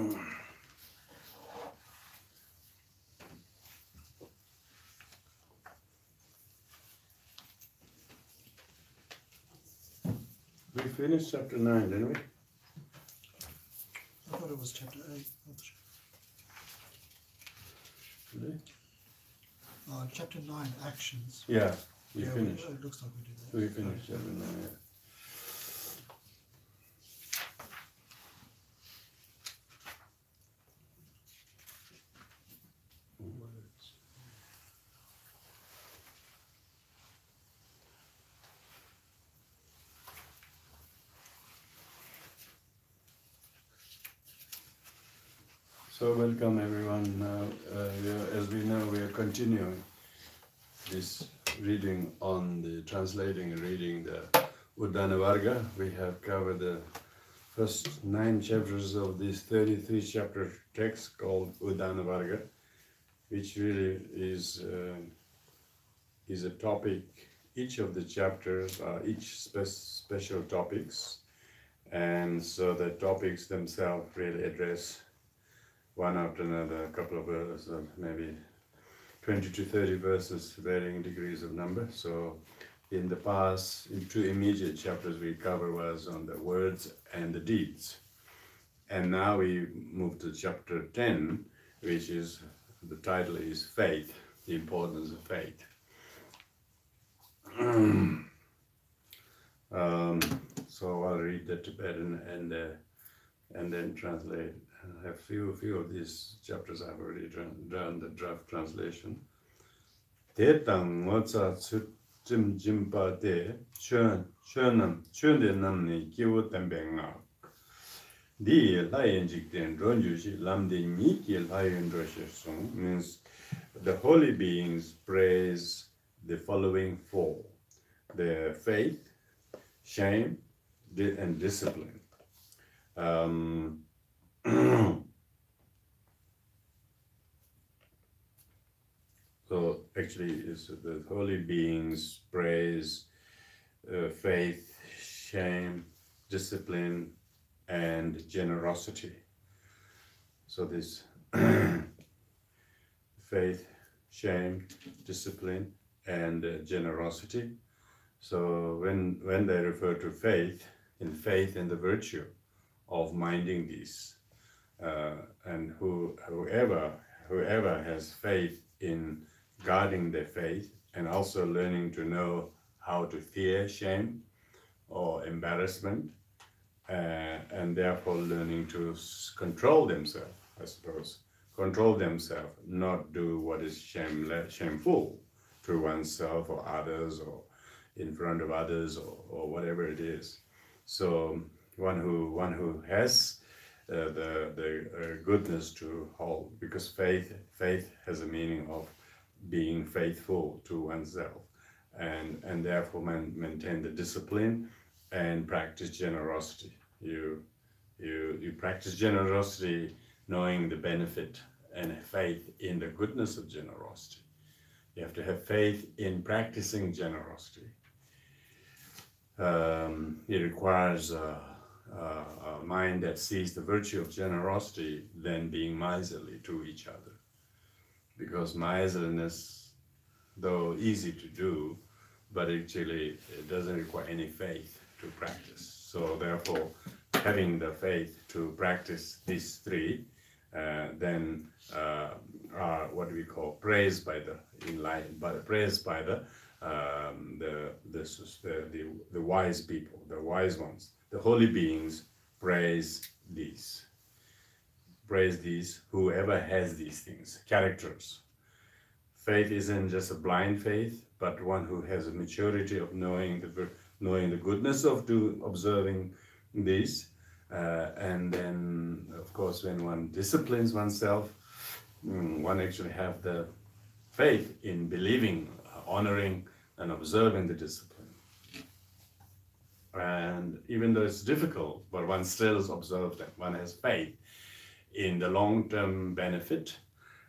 We finished chapter 9, didn't we? I thought it was chapter 8. Really? Chapter 9, actions. Yeah, we finished. It looks like we did that. We finished chapter 9, yeah. So welcome everyone. As we know, we are continuing this reading on the translating and reading the Udanavarga. We have covered the first 9 chapters of this 33 chapter text called Udanavarga, which really is a topic. Each of the chapters are each special topics, and so the topics themselves really address one after another, a couple of verses, maybe 20 to 30 verses, varying degrees of number. So in the past, in 2 immediate chapters we covered was on the words and the deeds. And now we move to chapter 10, which is, the title is Faith, the importance of faith. So I'll read the Tibetan and then translate. I have few of these chapters I've already done the draft translation. Te tang ngoza tsim jimpa te chönam chönde namni kiwo tembe nga. Di layen jikten ronjushi lamde niki layen song means the holy beings praise the following 4: the faith, shame, and discipline. So actually, is the holy beings praise faith, shame, discipline, and generosity. So this faith, shame, discipline, and generosity. So when they refer to faith in the virtue of minding these, and whoever has faith in guarding their faith and also learning to know how to fear shame or embarrassment, and therefore learning to control themselves, I suppose, not do what is shameful to oneself or others or in front of others or whatever it is. So one who has the goodness to hold, because faith has a meaning of being faithful to oneself, and therefore maintain the discipline and practice generosity. You practice generosity knowing the benefit and faith in the goodness of generosity. You have to have faith in practicing generosity. It requires a mind that sees the virtue of generosity than being miserly to each other. Because miserliness, though easy to do, but actually it doesn't require any faith to practice. So therefore, having the faith to practice these 3, then are what we call praised by the enlightened, but praised by the wise people, the wise ones, the holy beings. Praise these. Whoever has these things, characters. Faith isn't just a blind faith, but one who has a maturity of knowing the goodness of observing these, and then of course when one disciplines oneself, one actually have the faith in believing, honoring, and observing the discipline. And even though it's difficult, but one still observes them. One has faith in the long-term benefit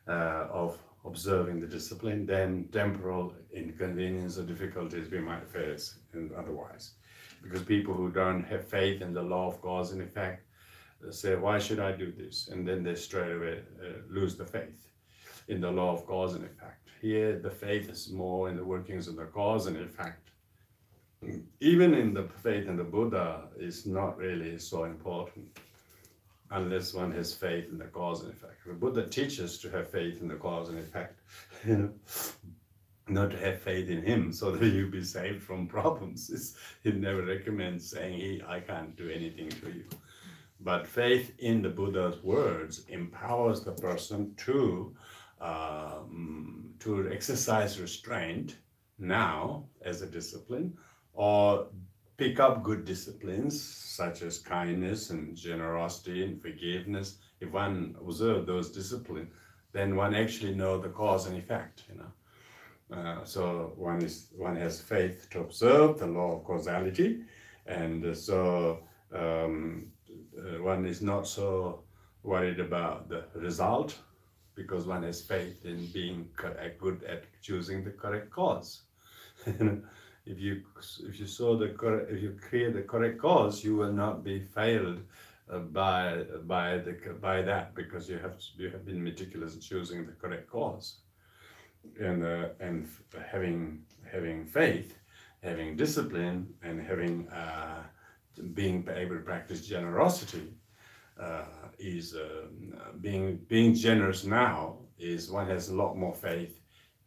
of observing the discipline, then temporal inconvenience or difficulties we might face otherwise. Because people who don't have faith in the law of cause and effect, say, why should I do this? And then they straight away lose the faith in the law of cause and effect. Here, the faith is more in the workings of the cause and effect. Even in the faith in the Buddha is not really so important unless one has faith in the cause and effect. The Buddha teaches to have faith in the cause and effect, not to have faith in him so that you be saved from problems. He never recommends saying, hey, I can't do anything to you. But faith in the Buddha's words empowers the person to exercise restraint now as a discipline, or pick up good disciplines such as kindness and generosity and forgiveness. If one observes those disciplines, then one actually knows the cause and effect, so one has faith to observe the law of causality, and so one is not so worried about the result because one has faith in being good at choosing the correct cause. If you create the correct cause, you will not be failed by that, because you have been meticulous in choosing the correct cause. And having faith, having discipline, and having being able to practice generosity is being generous now is one has a lot more faith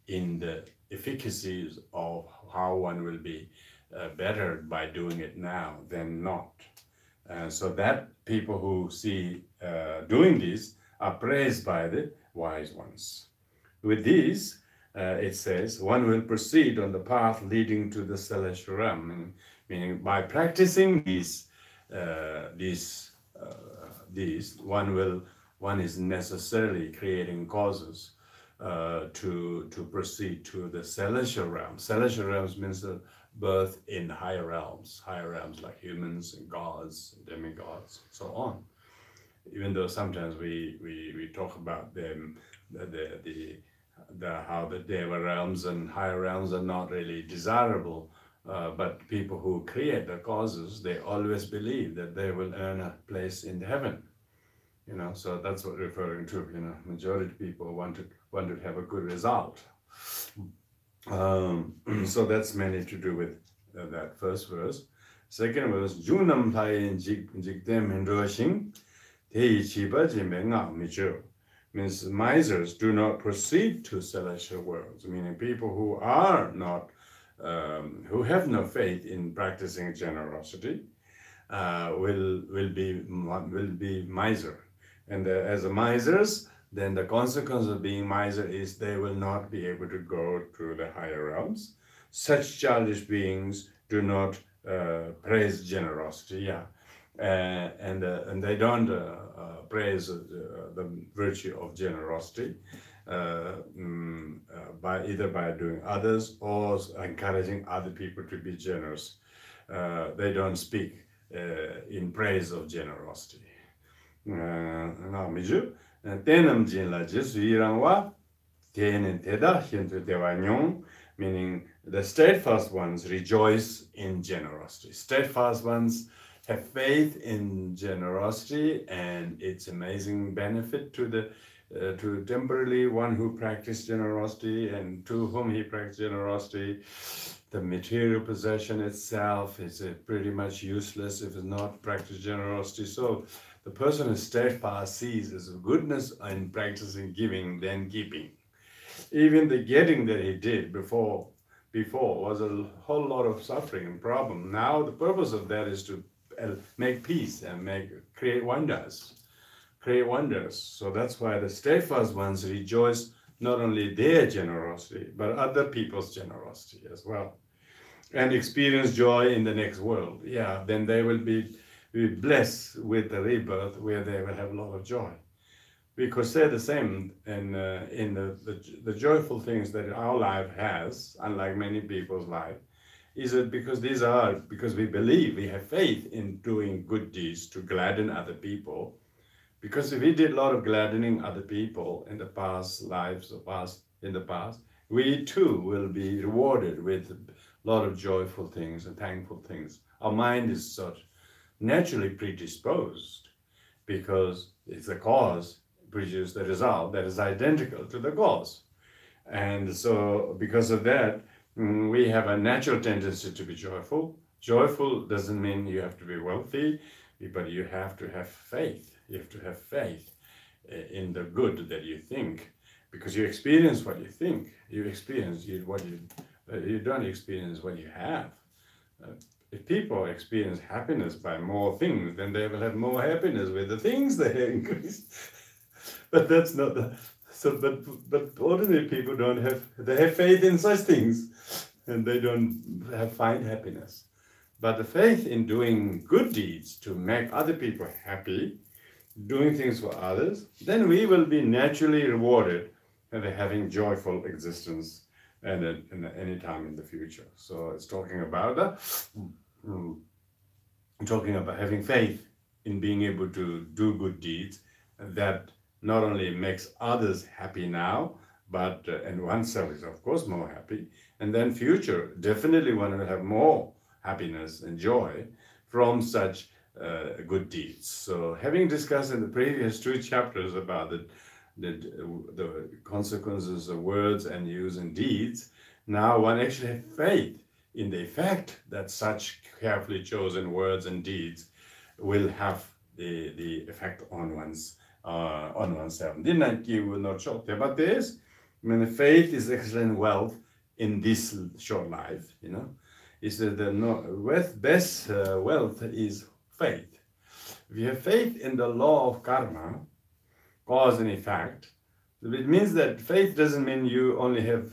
in the efficacies of how one will be bettered by doing it now than not. So that people who see doing this are praised by the wise ones. With these, it says, one will proceed on the path leading to the celestial realm, meaning by practicing these, one is necessarily creating causes to proceed to the celestial realm. Celestial realms means the birth in higher realms like humans and gods and demigods and so on. Even though sometimes we talk about them, how the Deva realms and higher realms are not really desirable, but people who create the causes, they always believe that they will earn a place in heaven. So that's what we're referring to. Majority of people want to have a good result. So that's mainly to do with that first verse. Second verse, Junam Payin Jigdem Hindoshing, Tei Chiba Jimenga Micho. Means misers do not proceed to celestial worlds, meaning people who are not, who have no faith in practicing generosity, will be miser. And as a misers, then the consequence of being miser is they will not be able to go to the higher realms. Such childish beings do not praise generosity, and they don't praise the virtue of generosity either by doing others or encouraging other people to be generous. They don't speak in praise of generosity. Meaning the steadfast ones rejoice in generosity. Steadfast ones have faith in generosity and its amazing benefit to temporarily one who practices generosity and to whom he practices generosity. The material possession itself is pretty much useless if it's not practice generosity. So the person who steadfast sees as goodness in practicing giving than keeping. Even the getting that he did before was a whole lot of suffering and problem. Now the purpose of that is to make peace and create wonders. So that's why the steadfast ones rejoice not only their generosity, but other people's generosity as well, and experience joy in the next world. Then they will be blessed with the rebirth where they will have a lot of joy. We could say the same in the joyful things that our life has, unlike many people's life, is it because because we believe, we have faith in doing good deeds to gladden other people. Because if we did a lot of gladdening other people in the past lives in the past, we too will be rewarded with a lot of joyful things and thankful things. Our mind is such naturally predisposed. because it's the cause produces the result that is identical to the cause. And so because of that, we have a natural tendency to be joyful. Joyful doesn't mean you have to be wealthy, but you have to have faith. You have to have faith in the good that you think, because you experience what you think. You experience what you don't experience what you have. If people experience happiness by more things, then they will have more happiness with the things they increase. But that's not the so. But ordinary people don't have. They have faith in such things, and they don't find happiness. But the faith in doing good deeds to make other people happy, doing things for others, then we will be naturally rewarded and having joyful existence and any time in the future. So it's talking about having faith in being able to do good deeds that not only makes others happy now, but and oneself is of course more happy, and then future definitely one will have more happiness and joy from such good deeds. So having discussed in the previous 2 chapters about the consequences of words and use and deeds, now one actually has faith in the effect that such carefully chosen words and deeds will have the effect on oneself. Didn't give no short there, but there's, I mean, faith is excellent wealth in this short life, you know. Is that the best wealth is faith. If you have faith in the law of karma, cause and effect, it means that faith doesn't mean you only have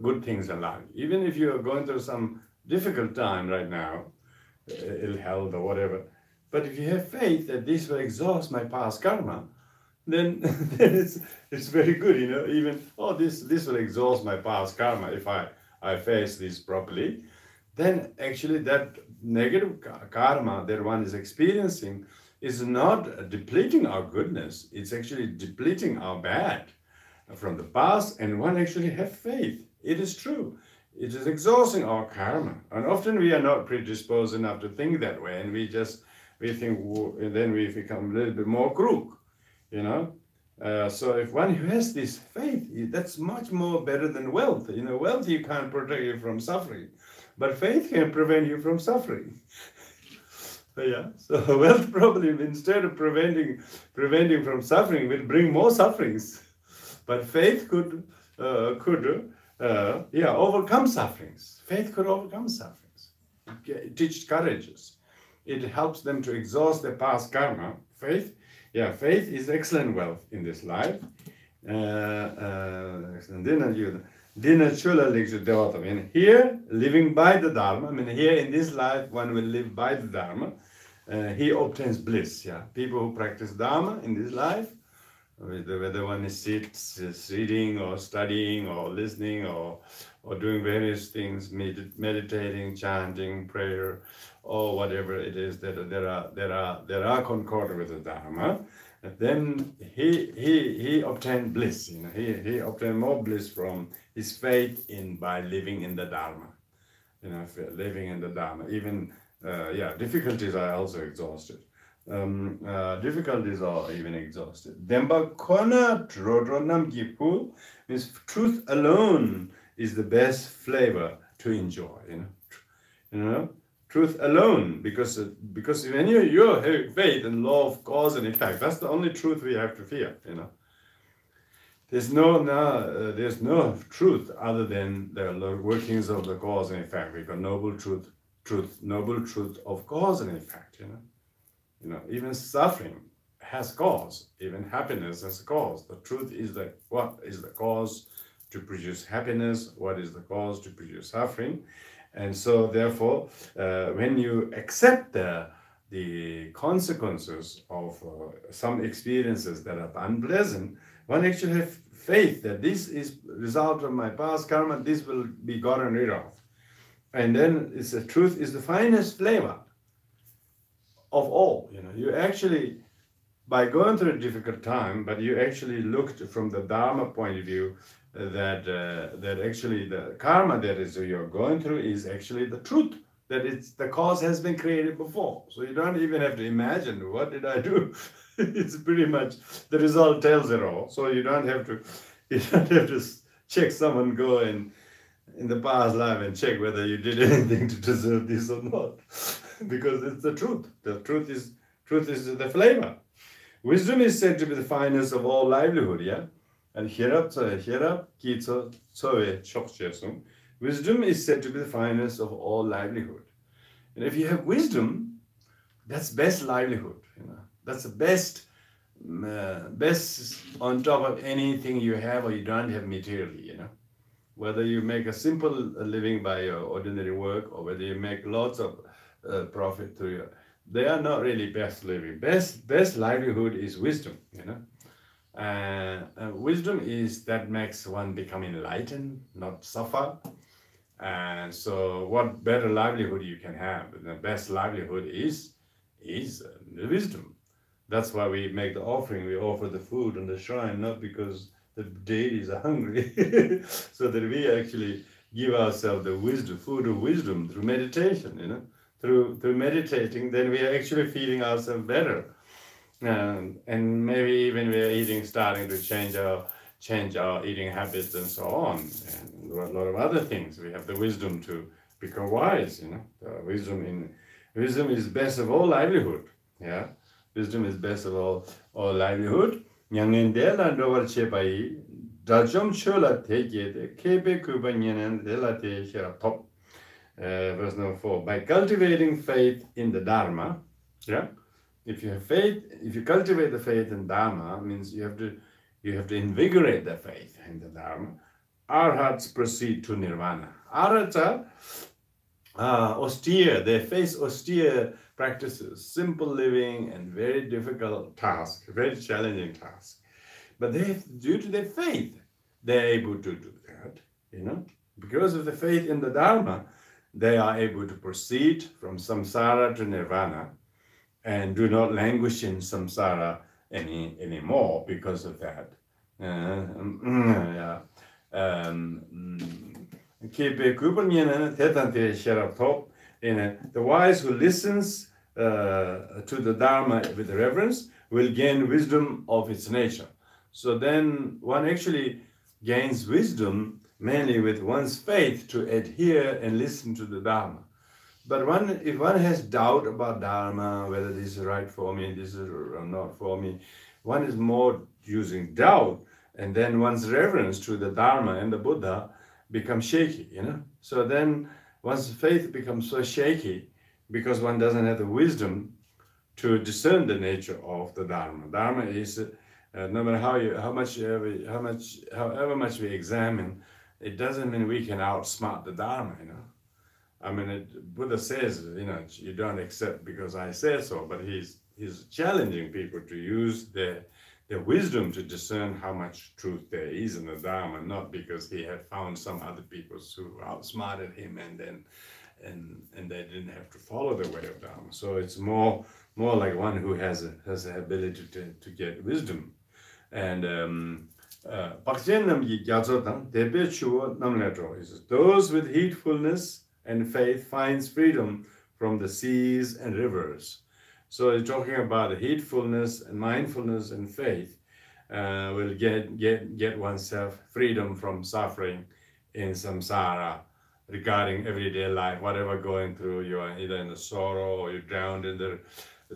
good things in life. Even if you are going through some difficult time right now, ill health or whatever, but if you have faith that this will exhaust my past karma, then it's very good, you know. Even this will exhaust my past karma if I face this properly. Then actually that negative karma that one is experiencing is not depleting our goodness, it's actually depleting our bad from the past, and one actually have faith. It is true. It is exhausting our karma. And often we are not predisposed enough to think that way, and we think, and then we become a little bit more crook, you know. So if one who has this faith, that's much more better than wealth. You know, wealth you can't protect you from suffering, but faith can prevent you from suffering. Yeah. So wealth probably instead of preventing from suffering will bring more sufferings, but faith could overcome sufferings. Faith could overcome sufferings. It teaches courageous. It helps them to exhaust their past karma. Faith is excellent wealth in this life. Here, living by the Dharma, I mean, here in this life, one will live by the Dharma. He obtains bliss. Yeah, people who practice Dharma in this life, whether one is reading or studying or listening or doing various things, meditating, chanting, prayer, or whatever it is that there are concordant with the Dharma, then he obtained bliss. You know, he obtained more bliss from his faith by living in the Dharma. You know, living in the Dharma. Even difficulties are also exhausted. Difficulties are even exhausted. Demba kona rodronam gipu means truth alone is the best flavor to enjoy. You know, truth alone, because when you have faith in law of cause and effect, that's the only truth we have to fear. You know, there's no truth other than the workings of the cause and effect. We got noble truth of cause and effect. You know, even suffering has cause, even happiness has a cause. The truth is that what is the cause to produce happiness, what is the cause to produce suffering. And so therefore, when you accept the consequences of some experiences that are unpleasant, one actually has faith that this is result of my past karma, this will be gotten rid of. And then the truth is the finest flavor of all. You know, you actually, by going through a difficult time, but you actually looked from the Dharma point of view that actually the karma that is you're going through is actually the truth, that it's the cause has been created before. So you don't even have to imagine what did I do. It's pretty much the result tells it all. So you don't have to check someone go in the past life and check whether you did anything to deserve this or not, because it's the truth. The truth is the flavor. Wisdom is said to be the finest of all livelihood. Yeah, and wisdom is said to be the finest of all livelihood. And if you have wisdom, that's best livelihood. That's the best on top of anything you have or you don't have materially. Whether you make a simple living by your ordinary work or whether you make lots of profit through your, they are not really best living. Best livelihood is wisdom. Wisdom is that makes one become enlightened, not suffer. And so what better livelihood you can have? The best livelihood is the wisdom. That's why we make the offering. We offer the food on the shrine, not because the deities are hungry, so that we actually give ourselves the wisdom, food of wisdom through meditation. Through meditating, then we are actually feeling ourselves better. And maybe even we are starting to change our eating habits and so on, and a lot of other things. We have the wisdom to become wise. Wisdom is best of all livelihood. Yeah, wisdom is best of all livelihood. Nyangendela dovar chepai dajom chola teke kebe kubanyanan delate top. Verse number 4. By cultivating faith in the Dharma, yeah. If you have faith, if you cultivate the faith in Dharma, means you have to invigorate the faith in the Dharma. Arhats proceed to nirvana. Arhats are austere. They face austere practices, simple living, and very difficult tasks, very challenging tasks. But due to their faith, they're able to do that. Because of the faith in the Dharma, they are able to proceed from samsara to nirvana and do not languish in samsara anymore because of that. The wise who listens to the Dharma with reverence will gain wisdom of its nature. So then one actually gains wisdom mainly with one's faith to adhere and listen to the Dharma. But if one has doubt about Dharma, whether this is right for me, this is not for me, one is more using doubt, and then one's reverence to the Dharma and the Buddha becomes shaky, So then one's faith becomes so shaky because one doesn't have the wisdom to discern the nature of the Dharma. Dharma is, no matter however much we examine, it doesn't mean we can outsmart the Dharma, I mean, Buddha says, you don't accept because I say so, but he's challenging people to use their wisdom to discern how much truth there is in the Dharma, not because he had found some other people who outsmarted him and they didn't have to follow the way of Dharma. So it's more like one who has the ability to get wisdom. And those with heedfulness and faith finds freedom from the seas and rivers. So he's talking about heedfulness and mindfulness and faith will get oneself freedom from suffering in samsara regarding everyday life, whatever going through. You are either in the sorrow or you're drowned in the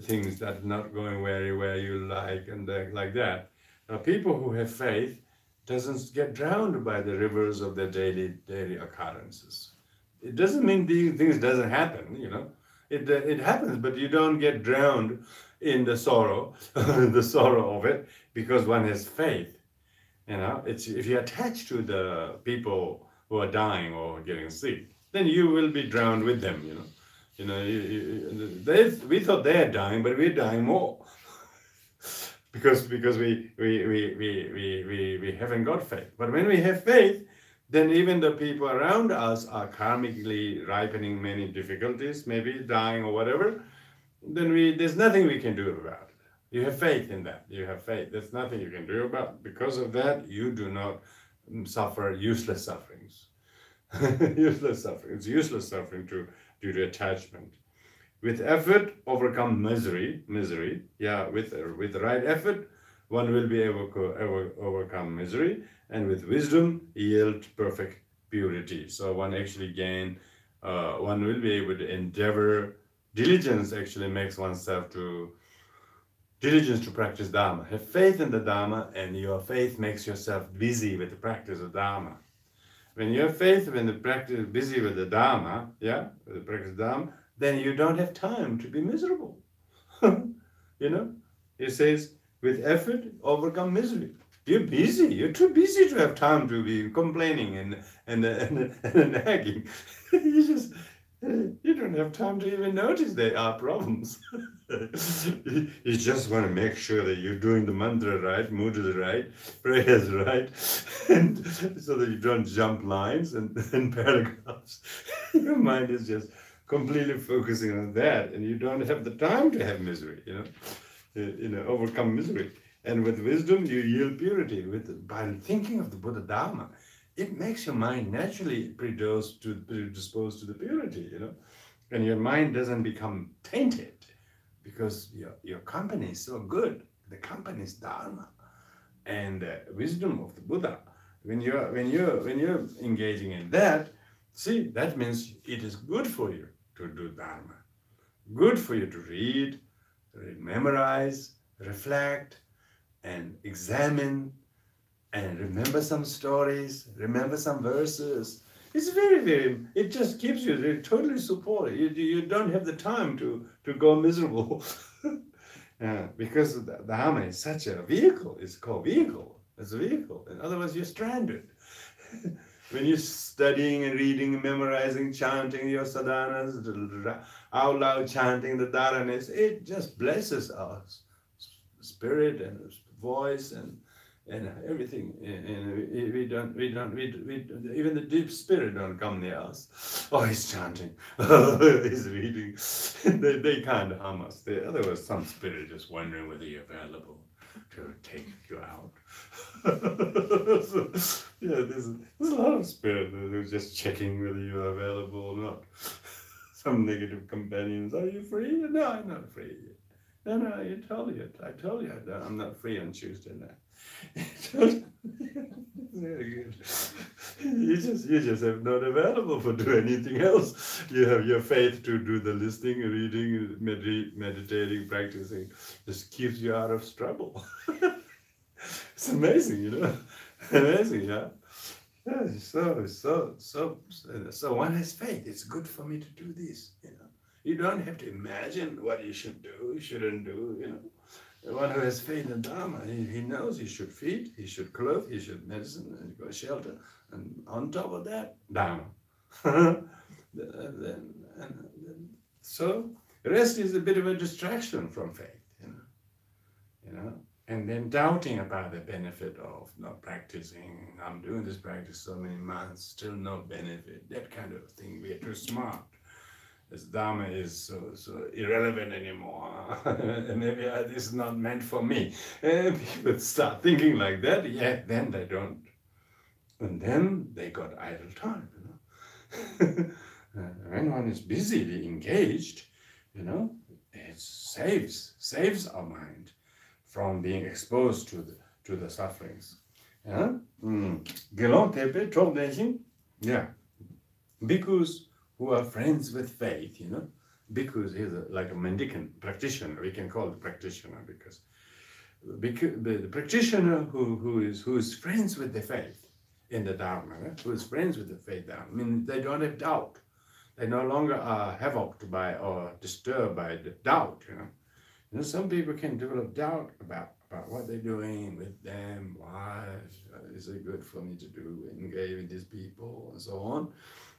things that are not going where you like and like that. Now, people who have faith doesn't get drowned by the rivers of their daily occurrences. It doesn't mean these things doesn't happen, It happens, but you don't get drowned in the sorrow, the sorrow of it, because one has faith. It's if you're attached to the people who are dying or getting sick, then you will be drowned with them. We thought they are dying, but we're dying more because we haven't got faith. But when we have faith, then even the people around us are karmically ripening many difficulties, maybe dying or whatever, then there's nothing we can do about it. You have faith in that. You have faith. There's nothing you can do about it. Because of that, you do not suffer useless sufferings. Useless suffering. It's useless suffering due to attachment. With effort, overcome misery. Yeah, with the right effort, one will be able to overcome misery, and with wisdom, yield perfect purity. So one actually one will be able to endeavor. Diligence actually makes oneself to diligence to practice Dharma. Have faith in the Dharma, and your faith makes yourself busy with the practice of Dharma. When you have faith, when the practice busy with the Dharma, with the practice of Dharma, then you don't have time to be miserable. It says, with effort, overcome misery. You're busy. You're too busy to have time to be complaining and nagging. You don't have time to even notice there are problems. You just want to make sure that you're doing the mantra right, mudras right, prayers right, and so that you don't jump lines and paragraphs. Your mind is just completely focusing on that, and you don't have the time to have misery. Overcome misery. And with wisdom, you yield purity. By thinking of the Buddha Dharma, it makes your mind naturally predisposed to the purity, and your mind doesn't become tainted because your company is so good. The company is Dharma and wisdom of the Buddha. When you're engaging in that, see, that means it is good for you to do Dharma, good for you to read, memorize, reflect, and examine, and remember some stories, remember some verses. It's it just keeps you totally supported. You don't have the time to go miserable. Because the Dharma is such a vehicle. It's called vehicle. It's a vehicle. And otherwise you're stranded. When you're studying and reading, memorizing, chanting your sadhanas, out loud chanting the dharanas, it just blesses our spirit and voice and everything, and we don't even the deep spirit don't come near us. Oh, he's chanting, he's reading. They kind of harm us. There was some spirit just wondering whether you're available to take you out. So, there's a lot of spirit who's just checking whether you're available or not. Some negative companions, are you free? No, I'm not free. No, I told you I'm not free on Tuesday night. Very good. You just have not available for do anything else. You have your faith to do the listening, reading, meditating, practicing. Just keeps you out of trouble. It's amazing, Amazing, yeah. So one has faith. It's good for me to do this, You don't have to imagine what you should do, shouldn't do, One who has faith in Dharma, he knows he should feed, he should clothe, he should medicine, and go shelter, and on top of that, Dharma. So rest is a bit of a distraction from faith, And then doubting about the benefit of not practicing. I'm doing this practice so many months, still no benefit. That kind of thing. We are too smart. This Dharma is so irrelevant anymore. Maybe this is not meant for me. And people start thinking like that, then they don't. And then they got idle time, When one is busily engaged, it saves our mind from being exposed to the sufferings. Gelon Tepe, Chok Denshin, bhikkhus who are friends with faith, Bhikkhus is like a mendicant practitioner. We can call it practitioner because the practitioner who is friends with the faith in the Dharma, who is friends with the faith Dharma, I mean, they don't have doubt. They no longer are havocked by or disturbed by the doubt, Some people can develop doubt about what they're doing with them. Why is it good for me to engage with these people and so on?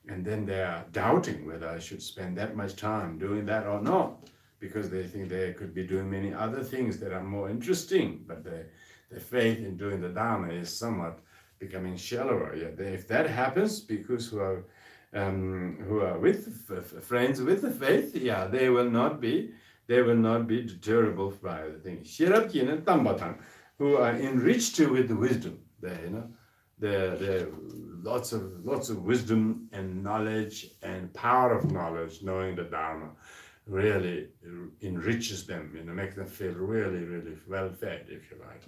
And then they are doubting whether I should spend that much time doing that or not, because they think they could be doing many other things that are more interesting. But the faith in doing the Dharma is somewhat becoming shallower. If that happens, because who are with friends with the faith, they will not be deterrable by the thing. Shirapkin Tambatan, who are enriched with wisdom. They're lots of wisdom and knowledge and power of knowledge, knowing the Dharma. really enriches them, makes them feel really, really well fed, if you like.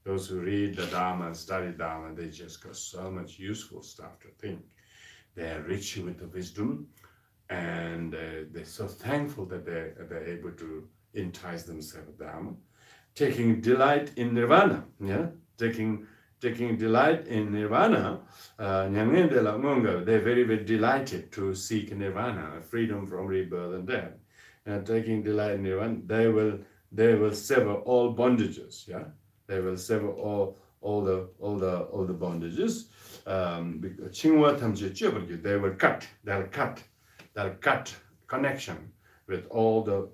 Those who read the Dharma and study Dharma, they just got so much useful stuff to think. They are rich with the wisdom, and they're so thankful that they're able to entice themselves with Dharma, taking delight in nirvana, taking delight in nirvana. They're very, very delighted to seek nirvana, freedom from rebirth and death. And taking delight in nirvana, they will sever all bondages. They will sever all the bondages. They'll cut connection with all the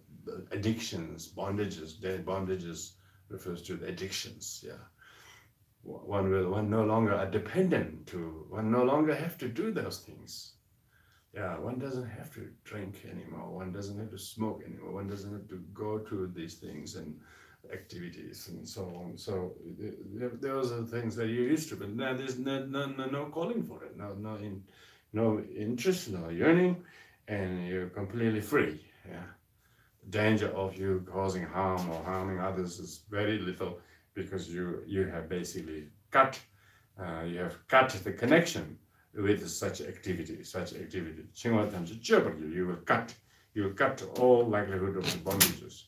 addictions, bondages. Their bondages refers to the addictions. One no longer are dependent to. One no longer have to do those things. One doesn't have to drink anymore. One doesn't have to smoke anymore. One doesn't have to go to these things and activities and so on. So those are things that you're used to, but now there's no calling for it, no interest, no yearning, and you're completely free. The danger of you causing harm or harming others is very little, because you have basically cut the connection with such activity. You will cut all likelihood of the bondages.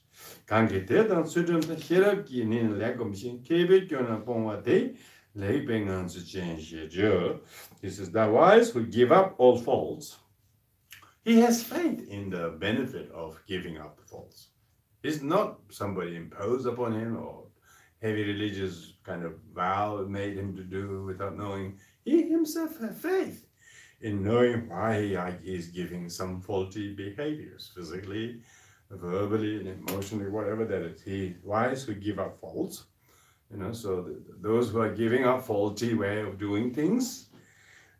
He says, the wise who give up all faults, he has faith in the benefit of giving up the faults. It's not somebody imposed upon him or heavy religious kind of vow made him to do without knowing. He himself has faith in knowing why he is giving some faulty behaviors, physically, verbally, and emotionally, whatever that is. He wise who give up faults, so those who are giving up faulty way of doing things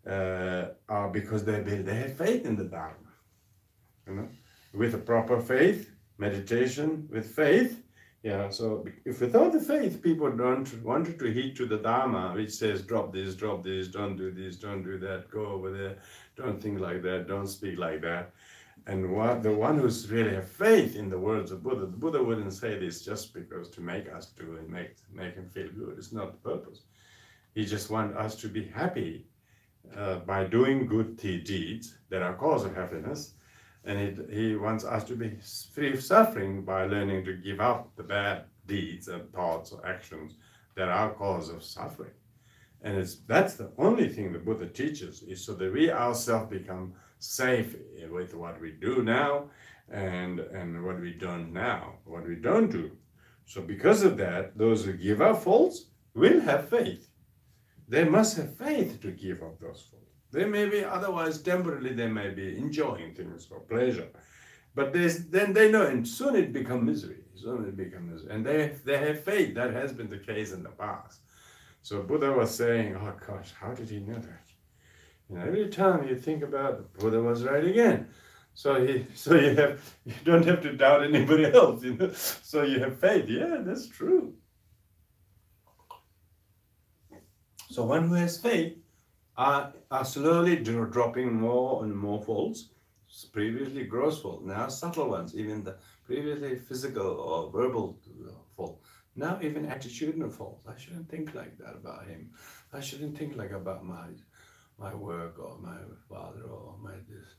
are because they have faith in the Dharma. With a proper faith, meditation with faith. So if without the faith, people don't want to heed to the Dharma, which says drop this, don't do this, don't do that, go over there, don't think like that, don't speak like that. And the one who's really have faith in the words of Buddha, the Buddha wouldn't say this just because to make us do and make him feel good. It's not the purpose. He just wants us to be happy by doing good deeds that are cause of happiness. And he wants us to be free of suffering by learning to give up the bad deeds and thoughts or actions that are cause of suffering. And that's the only thing the Buddha teaches, is so that we ourselves become safe with what we do now and what we don't now, what we don't do. So because of that, those who give up faults will have faith. They must have faith to give up those faults. They may be, otherwise temporarily they may be enjoying things for pleasure, but then they know, and soon it becomes misery. And they have faith. That has been the case in the past. So Buddha was saying, oh gosh, how did he know that? Every time you think about it, Buddha was right again. So you don't have to doubt anybody else. So you have faith. Yeah, that's true. So one who has faith are slowly dropping more and more faults. Previously gross fault, now subtle ones, even the previously physical or verbal fault. Now even attitudinal faults. I shouldn't think like that about him. I shouldn't think like about my work or my father or my this.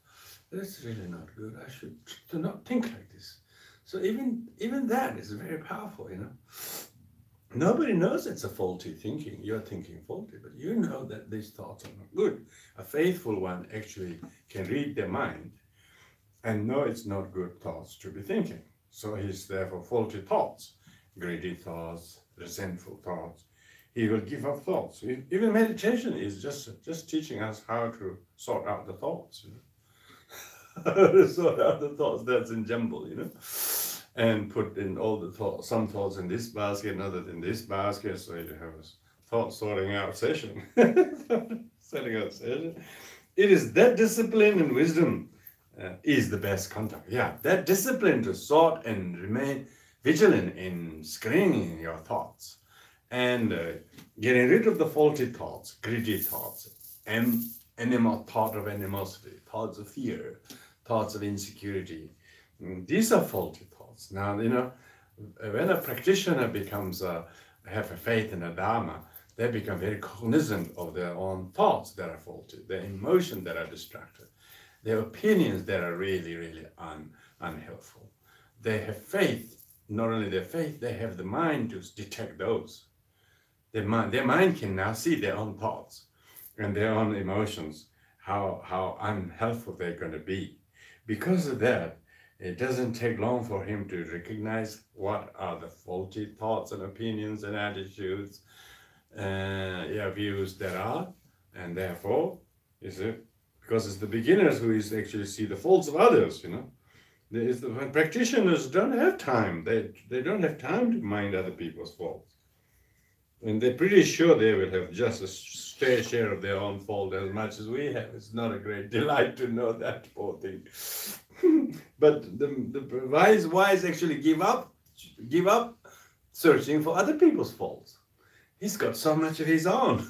That's really not good. I should not think like this. So even that is very powerful, Nobody knows it's a faulty thinking. You're thinking faulty, but you know that these thoughts are not good. A faithful one actually can read their mind and know it's not good thoughts to be thinking. So he's therefore faulty thoughts, greedy thoughts, resentful thoughts. He will give up thoughts. Even meditation is just teaching us how to sort out the thoughts. Sort out the thoughts that's in jumble, and put in all the thoughts, some thoughts in this basket, another in this basket, so you have a thought sorting out session. It is that discipline and wisdom is the best conduct. That discipline to sort and remain vigilant in screening your thoughts and getting rid of the faulty thoughts, greedy thoughts, thought of animosity, thoughts of fear, thoughts of insecurity, These are faulty thoughts. Now, when a practitioner becomes have a faith in a Dharma, they become very cognizant of their own thoughts that are faulty, their emotions that are destructive, their opinions that are really, really unhelpful. They have faith. Not only their faith, they have the mind to detect those. Their mind can now see their own thoughts and their own emotions, how unhelpful they're going to be. Because of that, it doesn't take long for him to recognize what are the faulty thoughts and opinions and attitudes, views there are, and therefore, because it's the beginners who actually see the faults of others, when practitioners don't have time, they don't have time to mind other people's faults. And they're pretty sure they will have just a fair share of their own fault as much as we have. It's not a great delight to know that, poor thing. But the wise actually give up searching for other people's faults. He's got so much of his own.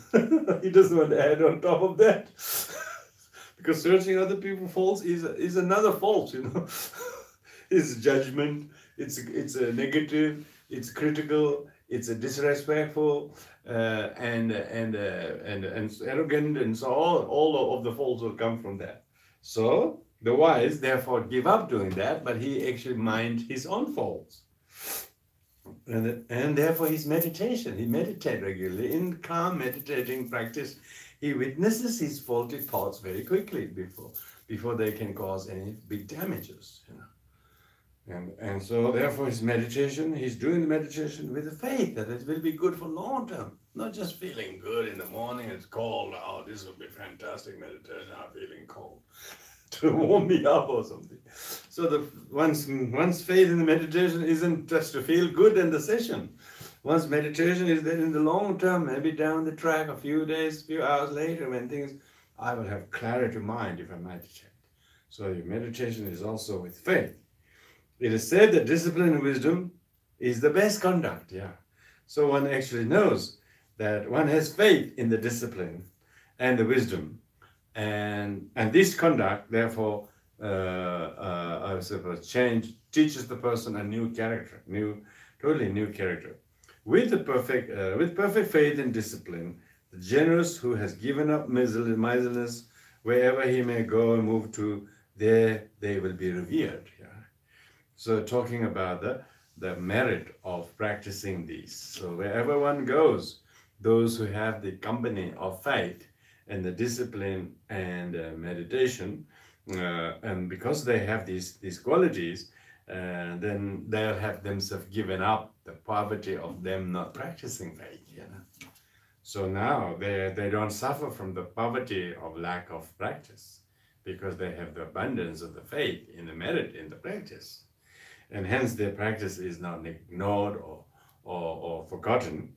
He doesn't want to add on top of that. Because searching other people's faults is another fault, It's judgment, it's a negative, it's critical, it's a disrespectful, and arrogant, and so all of the faults will come from that. So the wise therefore give up doing that, but he actually minds his own faults. And therefore his meditation, he meditates regularly. In calm meditating practice, he witnesses his faulty thoughts very quickly before they can cause any big damages. And so therefore his meditation, he's doing the meditation with the faith that it will be good for long term. Not just feeling good in the morning, it's cold, oh, this will be fantastic meditation, I'm feeling cold. To warm me up or something. So one's faith in the meditation isn't just to feel good in the session. One's meditation is that in the long term, maybe down the track, a few days, few hours later, when I will have clarity of mind if I meditate. So your meditation is also with faith. It is said that discipline and wisdom is the best conduct, So one actually knows that one has faith in the discipline and the wisdom. And this conduct, therefore, I suppose, teaches the person a new character, totally new character. With perfect faith and discipline, the generous who has given up miserliness, wherever he may go and move to, there they will be revered. So talking about the merit of practicing these. So wherever one goes, those who have the company of faith and the discipline and meditation, and because they have these qualities, then they'll have themselves given up the poverty of them not practicing faith. So now they don't suffer from the poverty of lack of practice, because they have the abundance of the faith in the merit in the practice, and hence their practice is not ignored or forgotten,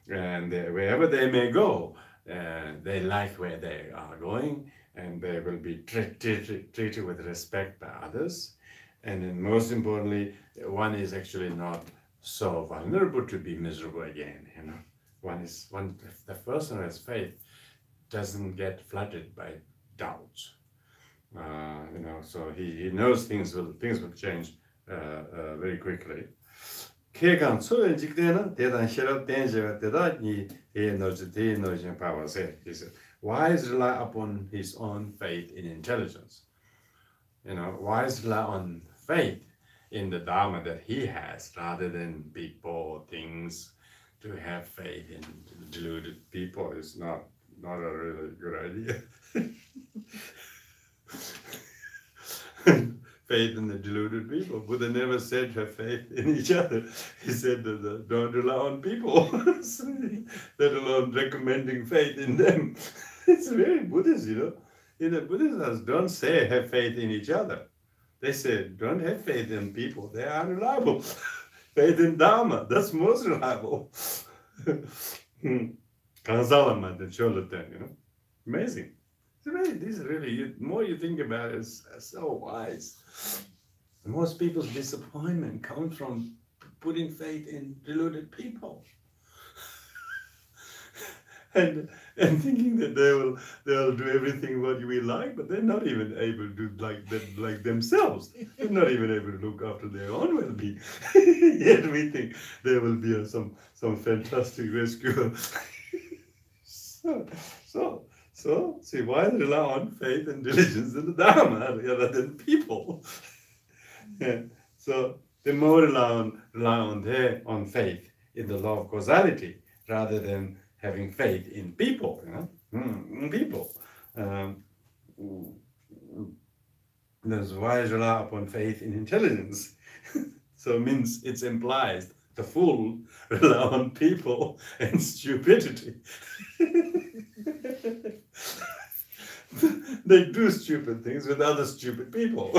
and wherever they may go, they like where they are going, and they will be treated with respect by others. And then most importantly, one is actually not so vulnerable to be miserable again. The person who has faith doesn't get flooded by doubts. So he knows things will change very quickly. He said, wise rely upon his own faith in intelligence. Wise rely on faith in the Dharma that he has, rather than people, things. To have faith in deluded people is not a really good idea. Faith in the deluded people. Buddha never said have faith in each other. He said that don't rely on people, let alone recommending faith in them. It's very Buddhist, In the Buddhist house, don't say have faith in each other. They said don't have faith in people. They are unreliable. Faith in Dharma, that's most reliable. Kansalama, the Cholatan, Amazing. This really, the more you think about it, it's so wise. Most people's disappointment comes from putting faith in deluded people. and thinking that they'll do everything what we like, but they're not even able to do like that like themselves. They're not even able to look after their own well-being. Yet we think there will be some fantastic rescuer. So see, why rely on faith and diligence in the Dharma rather than people? Yeah. So they more rely on faith in the law of causality rather than having faith in people, in people. That's why I rely upon faith in intelligence. So it means it implies the fool rely on people and stupidity. They do stupid things with other stupid people.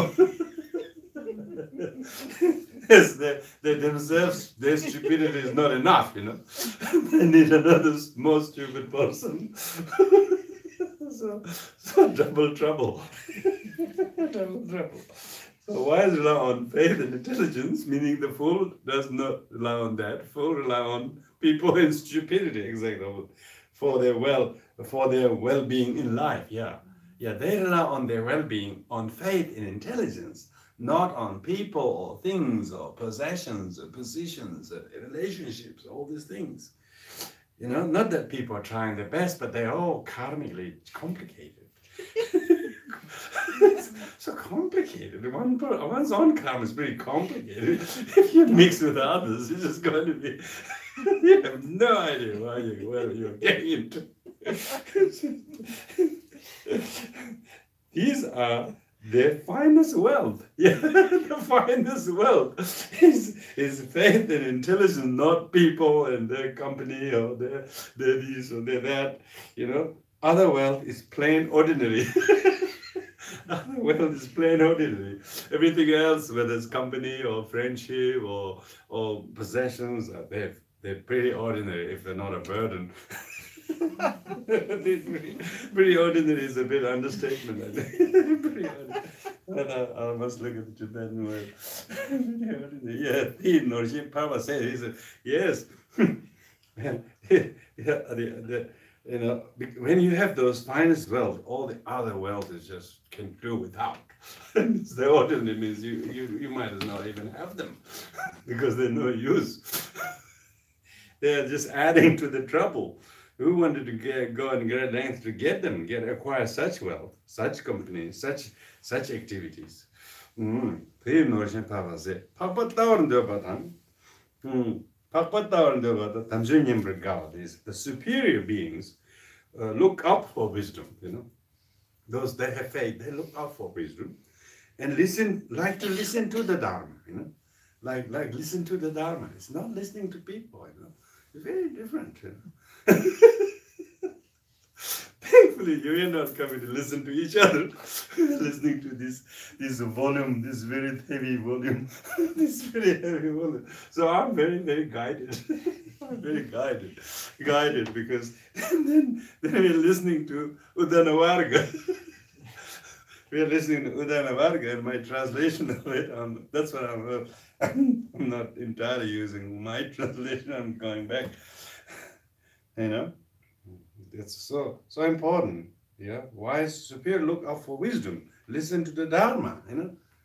Yes, they themselves, their stupidity is not enough, They need another more stupid person. So double trouble. Double trouble. So wise rely on faith and intelligence, meaning the fool does not rely on that. Fool rely on people and stupidity, exactly, for their well-being in life. Yeah, they rely on their well-being on faith and intelligence, not on people or things or possessions or positions or relationships, all these things. Not that people are trying their best, but they're all karmically complicated. It's so complicated. One's own karma is pretty complicated. If you mix with others, you're just going to be, you have no idea where you're getting into. These are their finest wealth. Yeah, the finest wealth is faith and intelligence, not people and their company or their this or their that. Other wealth is plain ordinary. Other wealth is plain ordinary. Everything else, whether it's company or friendship or possessions, they're pretty ordinary if they're not a burden. Pretty ordinary is a bit understatement, I think. Pretty ordinary. I must look at the Tibetan word. Yeah, Thin or Shinpawa said, he said, yes. When you have those finest wealth, all the other wealth is just can do without. It's the ordinary means you might as well not even have them because they're no use. They are just adding to the trouble. Who wanted to go and great lengths to get them, acquire such wealth, such companies, such activities? The superior beings look up for wisdom. Those that have faith, they look up for wisdom and like to listen to the Dharma. Like listen to the Dharma. It's not listening to people. It's very different. Thankfully, you are not coming to listen to each other. Listening to this volume, this very heavy volume, this very heavy volume. So I'm very, very guided. I'm very guided because then we're listening to Udanavarga. We're listening to Udānavarga, and my translation of it, that's what I'm not entirely using my translation. I'm going back. It's so important. Yeah, wise superior look out for wisdom. Listen to the Dharma.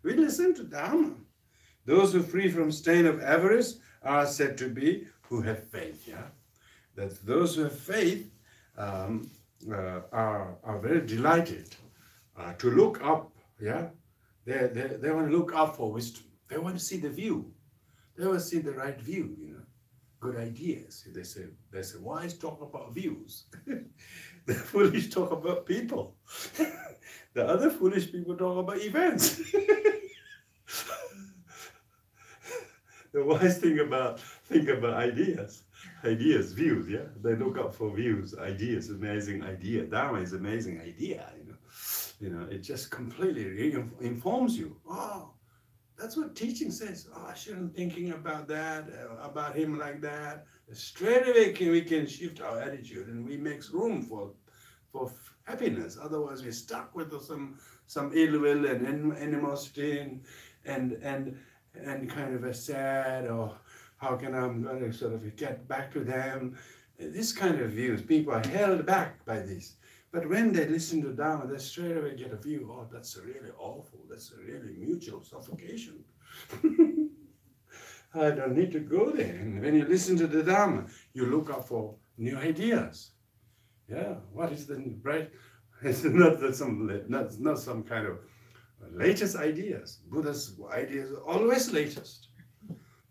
We listen to Dharma. Those who free from stain of avarice are said to be who have faith. Yeah, that those who have faith are very delighted to look up. Yeah, they want to look up for wisdom. They want to see the view. They want to see the right view. Good ideas. They say wise talk about views. The foolish talk about people. The other foolish people talk about events. The wise think about ideas, views. Yeah, they look up for views, ideas. Amazing idea. Dharma is amazing idea. It just completely informs you. Oh. That's what teaching says. Oh, I shouldn't thinking about that, about him like that. Straight away we can shift our attitude and we make room for happiness. Otherwise, we're stuck with some ill will and animosity and kind of a sad or how can I'm going to sort of get back to them This kind of views, people are held back by this. But when they listen to Dhamma, they straight away get a view, oh, that's really awful, that's a really mutual suffocation. I don't need to go there. And when you listen to the Dhamma, you look up for new ideas. Yeah, what is the right? It's not some kind of latest ideas. Buddha's ideas are always latest.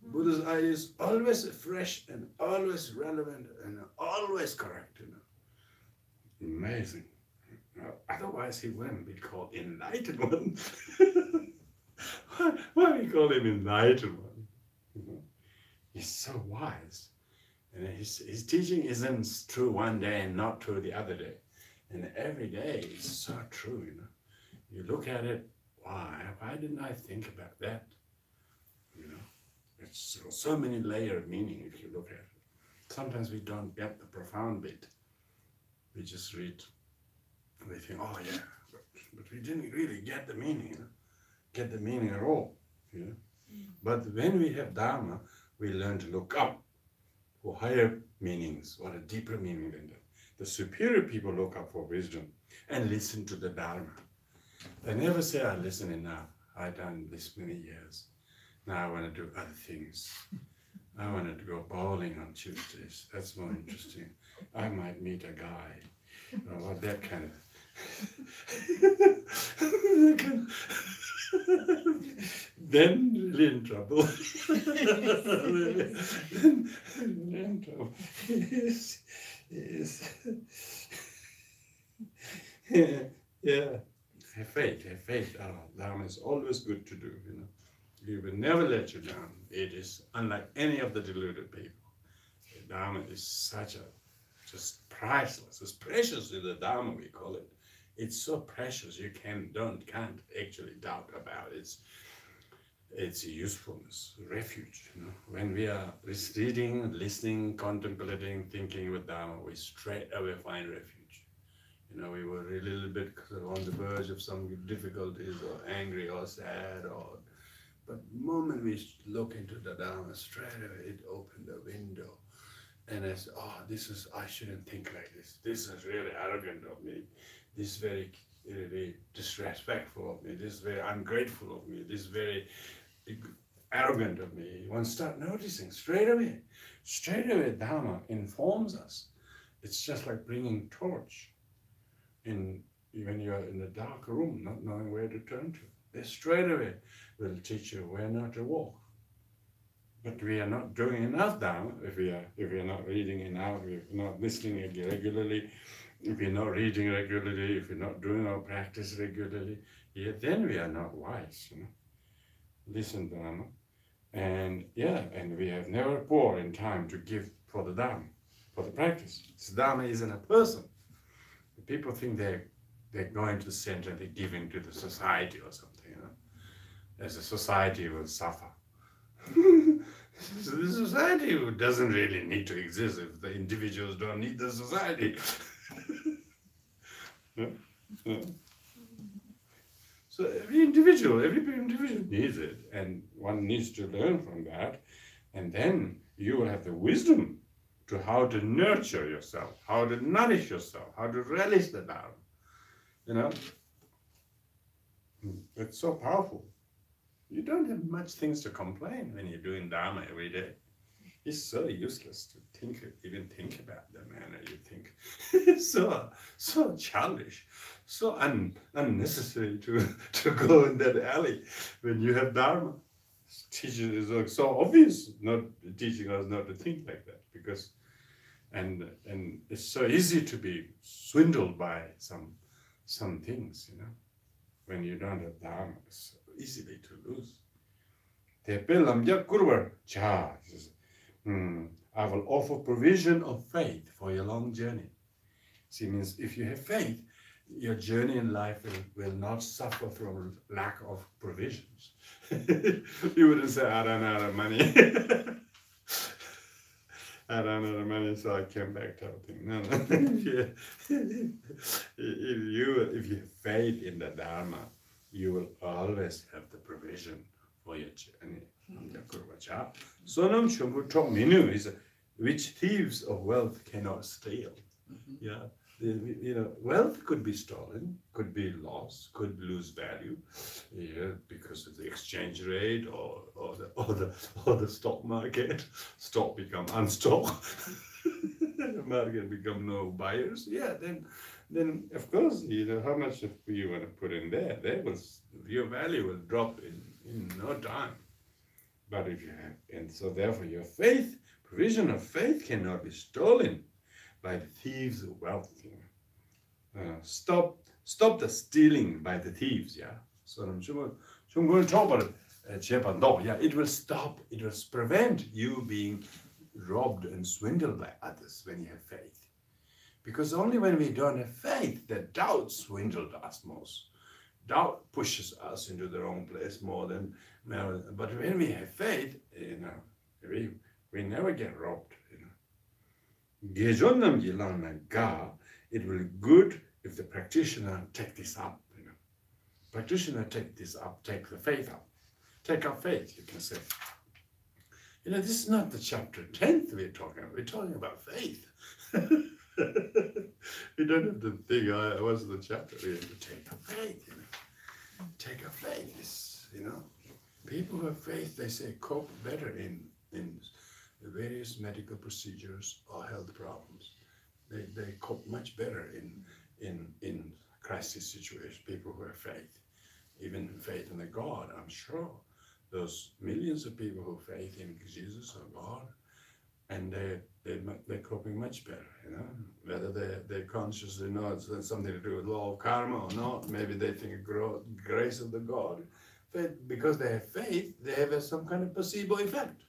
Buddha's ideas always fresh and always relevant and always correct. Amazing. Otherwise, he wouldn't be called enlightened one. Why we call him enlightened one? He's so wise, and his teaching isn't true one day and not true the other day, and every day is so true. You look at it. Why didn't I think about that? It's so many layers of meaning if you look at it. Sometimes we don't get the profound bit. We just read. We think, oh yeah, but we didn't really get the meaning. Get the meaning at all. But when we have Dhamma, we learn to look up for higher meanings, or a deeper meaning than that. The superior people look up for wisdom and listen to the Dharma. They never say, I listen enough. I've done this many years. Now I want to do other things. I wanted to go bowling on Tuesdays. That's more interesting. I might meet a guy. Or that kind of... then really in trouble. then in trouble. Yes. Yeah. Have faith. Dharma is always good to do. It will never let you down. It is unlike any of the deluded people. Dharma is such a just priceless. It's precious in the Dharma, we call it. It's so precious you can't actually doubt about its usefulness, refuge. When we are reading, listening, contemplating, thinking with Dharma, we straight away find refuge. We were a little bit on the verge of some difficulties, or angry, or sad, but the moment we look into the Dharma, straight away it opened the window. And I said, I shouldn't think like this. This is really arrogant of me. This is very, really disrespectful of me. This is very ungrateful of me. This is very arrogant of me. One start noticing straight away. Straight away, Dharma informs us. It's just like bringing torch when you're in a dark room, not knowing where to turn to. They straight away will teach you where not to walk. But we are not doing enough Dharma if we are not reading enough, if we're not listening regularly, if we're not reading regularly, if we're not doing our practice regularly, then we are not wise. Listen Dharma. And we have never poured in time to give for the Dharma, for the practice. This Dharma isn't a person. People think they're going to the center, they're giving to the society or something. As a society will suffer. So the society doesn't really need to exist if the individuals don't need the society. So every individual needs it, and one needs to learn from that, and then you will have the wisdom to how to nurture yourself, how to nourish yourself, how to relish the Dharma. It's so powerful. You don't have much things to complain when you're doing Dharma every day. It's so useless to even think about the manner you think. It's so childish, so unnecessary to go in that alley when you have Dharma. Teaching is so obvious, not teaching us not to think like that, because and it's so easy to be swindled by some things, when you don't have Dharma. It's so easily to lose. I will offer provision of faith for your long journey. See, means if you have faith, your journey in life will not suffer from lack of provisions. You wouldn't say, I don't have money. I don't have money, so I came back to everything. No. If you have faith in the Dharma, you will always have the provision for your journey. Sonam Chumbu Tok Minu is which thieves of wealth cannot steal. Yeah, wealth could be stolen, could be lost, could lose value, because of the exchange rate or the stock market. Stock become unstock, the market become no buyers. Yeah, then of course, how much if you want to put in there, your value will drop in no time. But if you have, and so therefore your faith, provision of faith cannot be stolen by the thieves of wealth. Stop the stealing by the thieves. Yeah. So yeah, it will stop. It will prevent you being robbed and swindled by others when you have faith. Because only when we don't have faith, that doubt swindled us most. Doubt pushes us into the wrong place more than. But when we have faith, we never get robbed. It will be good if the practitioner take this up. Practitioner take this up, take the faith up, take up faith. You can say. This is not the chapter 10th we're talking about. We're talking about faith. We don't have to think, what's the chapter? We have to take up faith. Take up faith. People who have faith, they say, cope better in the various medical procedures or health problems. They cope much better in crisis situations. People who have faith, even faith in the God, I'm sure. Those millions of people who have faith in Jesus or God, and they're coping much better, whether they're conscious or not. It's something to do with law of karma or not. Maybe they think grace of the God. But because they have faith, they have some kind of placebo effect.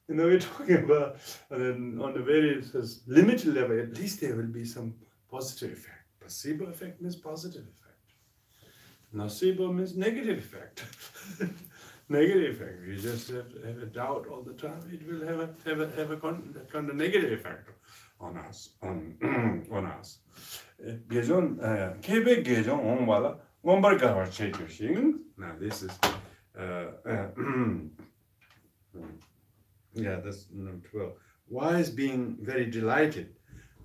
We're talking about, and then on the various limited level, at least there will be some positive effect. Placebo effect means positive effect. Nocebo means negative effect. Negative effect. You just have a doubt all the time. It will have a kind of negative effect on us. On us. Now this is that's number 12. Wise being very delighted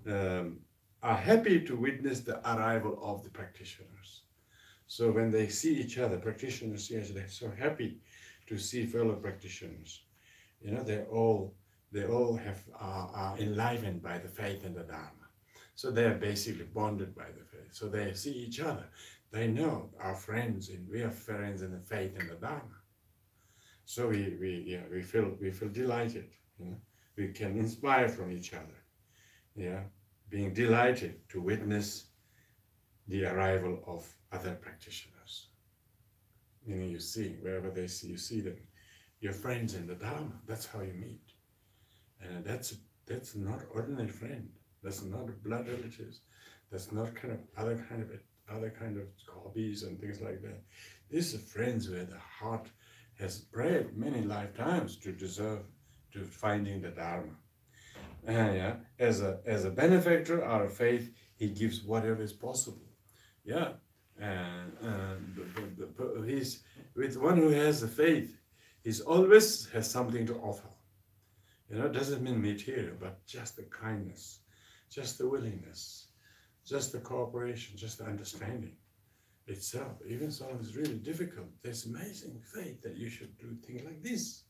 are happy to witness the arrival of the practitioners. So when they see each other, practitioners see each other, they're so happy to see fellow practitioners. They all are enlivened by the faith and the Dharma. So they are basically bonded by the faith. So they see each other. They know our friends, and we are friends in the faith and the Dharma. So we feel delighted. We can inspire from each other. Being delighted to witness the arrival of other practitioners. You see, wherever they see, you see them. Your friends in the Dharma, that's how you meet. And that's not ordinary friend. That's not blood relatives. That's not other kind of hobbies and things like that. These are friends where the heart has prayed many lifetimes to deserve to finding the Dharma. As a benefactor out of faith, he gives whatever is possible. He's with one who has the faith. He's always has something to offer. Doesn't mean material, but just the kindness, just the willingness, just the cooperation, just the understanding itself. Even something is really difficult. There's amazing faith that you should do things like this.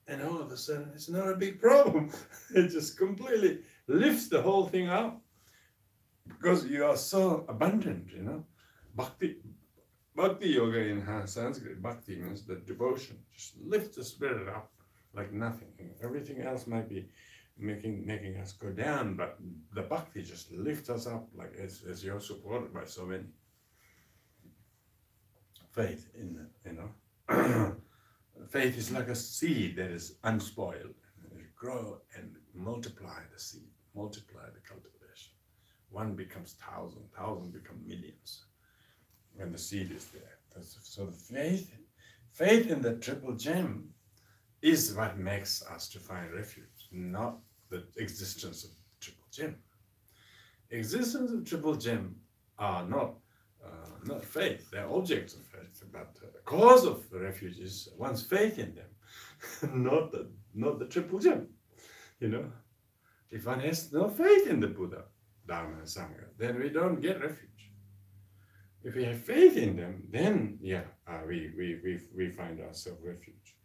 And all of a sudden, it's not a big problem. It just completely lifts the whole thing up. Because you are so abundant, Bhakti yoga in Sanskrit, bhakti means the devotion. Just lift the spirit up like nothing. Everything else might be making us go down, but the bhakti just lifts us up like as you're supported by so many. Faith faith is like a seed that is unspoiled. You grow and multiply the seed, multiply the cultivation. One becomes 1,000, 1,000 become millions when the seed is there. So the faith in the triple gem is what makes us to find refuge, not the existence of triple gem. Existence of triple gem are not faith, they're objects of faith, but the cause of the refuge is one's faith in them, not the triple gem. You know, if one has no faith in the Buddha, Dharma, and Sangha, then we don't get refuge. If we have faith in them, then we find ourselves refuge.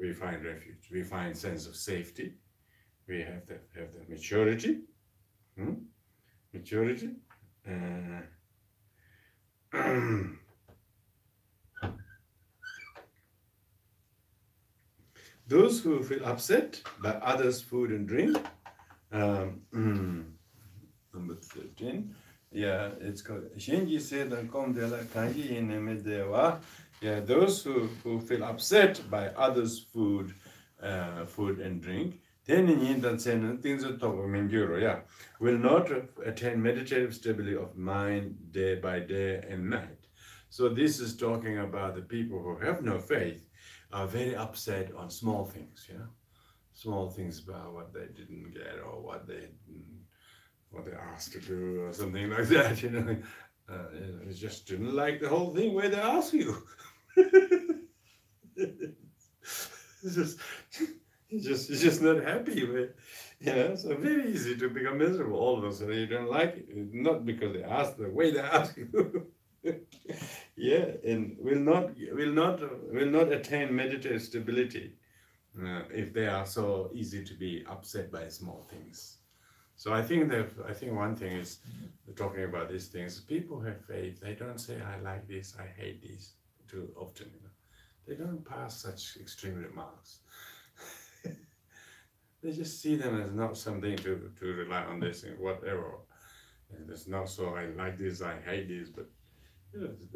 We find refuge. We find sense of safety. We have the maturity. Maturity. Those who feel upset by others' food and drink. Number 13. Yeah, it's called Shenji said yeah, those who feel upset by others' food and drink, will not attain meditative stability of mind day by day and night. So this is talking about the people who have no faith are very upset on small things, small things about what they didn't get or what they asked to do or something like that, They just didn't like the whole thing where they ask you. It's just not happy with, so very easy to become miserable all of a sudden. You don't like it, not because they ask, the way they ask you. Yeah, and will not attain meditative stability if they are so easy to be upset by small things. So I think one thing is talking about these things. People have faith. They don't say I like this, I hate this too often. They don't pass such extreme remarks. They just see them as not something to rely on this and whatever. And it's not so I like this, I hate this, but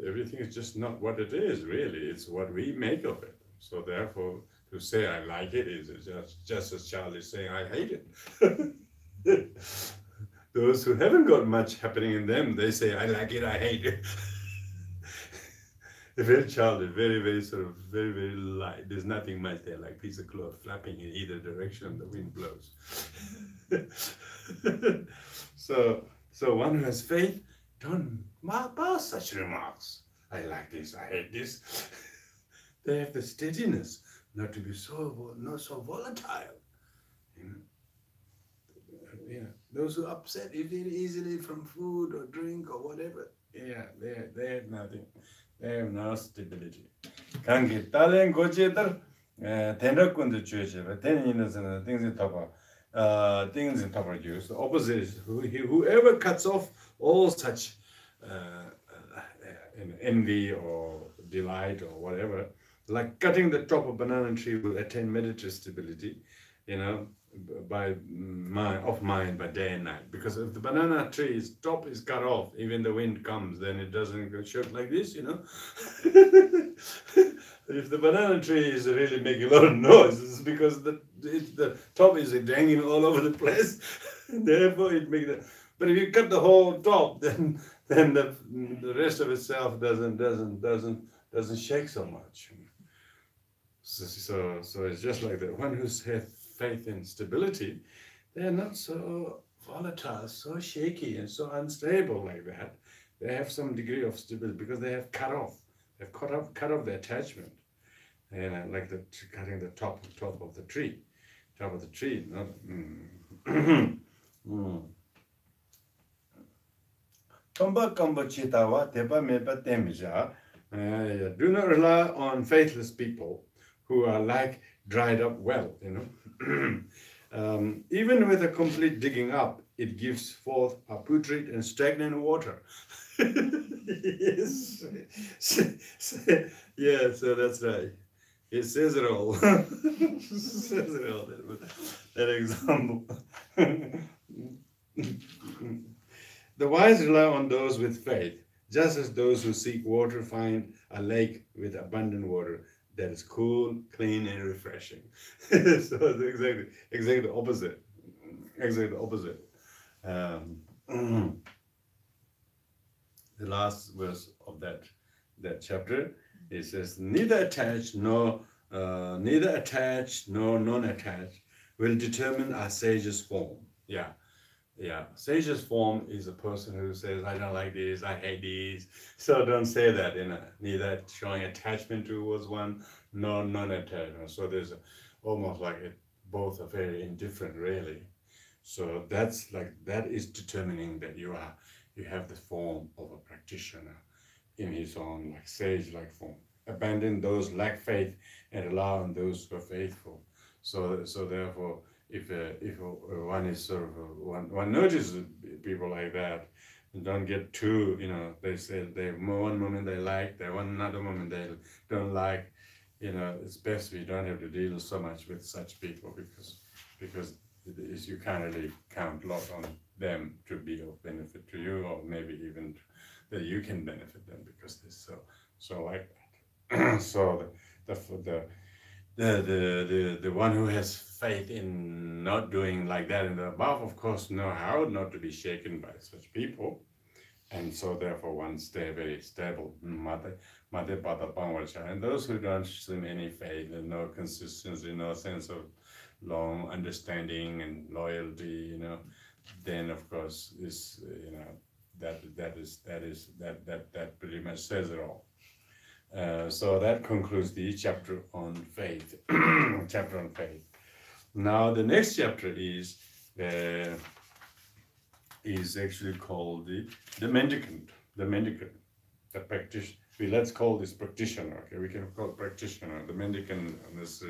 everything is just not what it is, really. It's what we make of it. So therefore, to say I like it is just as childish saying I hate it. Those who haven't got much happening in them, they say I like it, I hate it. Very childish, very, very sort of, very, very light. There's nothing much there, like a piece of cloth flapping in either direction the wind blows. So one who has faith, don't pass such remarks. I like this, I hate this. They have the steadiness not to be not so volatile. Those who upset very easily from food or drink or whatever, they have nothing. They have no stability. Kangi talen gochetar tenrakundu chuecheba teninasana things in Tapa Jews. The opposite is whoever cuts off all such envy or delight or whatever, like cutting the top of banana tree will attain meditative stability, by mind by day and night. Because if the banana tree's top is cut off, even the wind comes, then it doesn't go short like this, If the banana tree is really making a lot of noise, it's because the top is hanging all over the place. Therefore, it makes it. But if you cut the whole top, then the rest of itself doesn't shake so much. So it's just like the one who's had faith in stability, they're not so volatile, so shaky and so unstable like that. They have some degree of stability because they have cut off the attachment, and like cutting the top of the tree, Do not rely on faithless people who are like dried up well, Even with a complete digging up, it gives forth a putrid and stagnant water. Yes. Yeah, so that's right. It says it all. Says it all. That example. The wise rely on those with faith, just as those who seek water find a lake with abundant water that is cool, clean, and refreshing. So it's exactly the opposite. Exactly the opposite. The last verse of that chapter, it says, neither attached nor non-attached will determine a sage's form. Yeah, sage's form is a person who says, I don't like this, I hate this. So don't say that, neither showing attachment towards one, nor non-attachment. So there's almost like both are very indifferent, really. So that's like, that is determining that you have the form of a practitioner in his own like sage-like form. Abandon those lack faith and allow those who are faithful. So therefore, if one is sort of one notices people like that, don't get too, they say they one moment they like, they one another moment they don't like. It's best we don't have to deal so much with such people because you can't really count a lot on them to be of benefit to you, or maybe even that you can benefit them because they're so like that. So the one who has faith in not doing like that in the above, of course, know how not to be shaken by such people, and so therefore one stay very stable. And those who don't show any faith and no consistency, no sense of long understanding and loyalty, then of course is that pretty much says it all. So that concludes the chapter on faith. Chapter on faith. Now the next chapter is actually called the mendicant. The mendicant, the practitioner. Let's call this practitioner. Okay, we can call it practitioner. The mendicant, this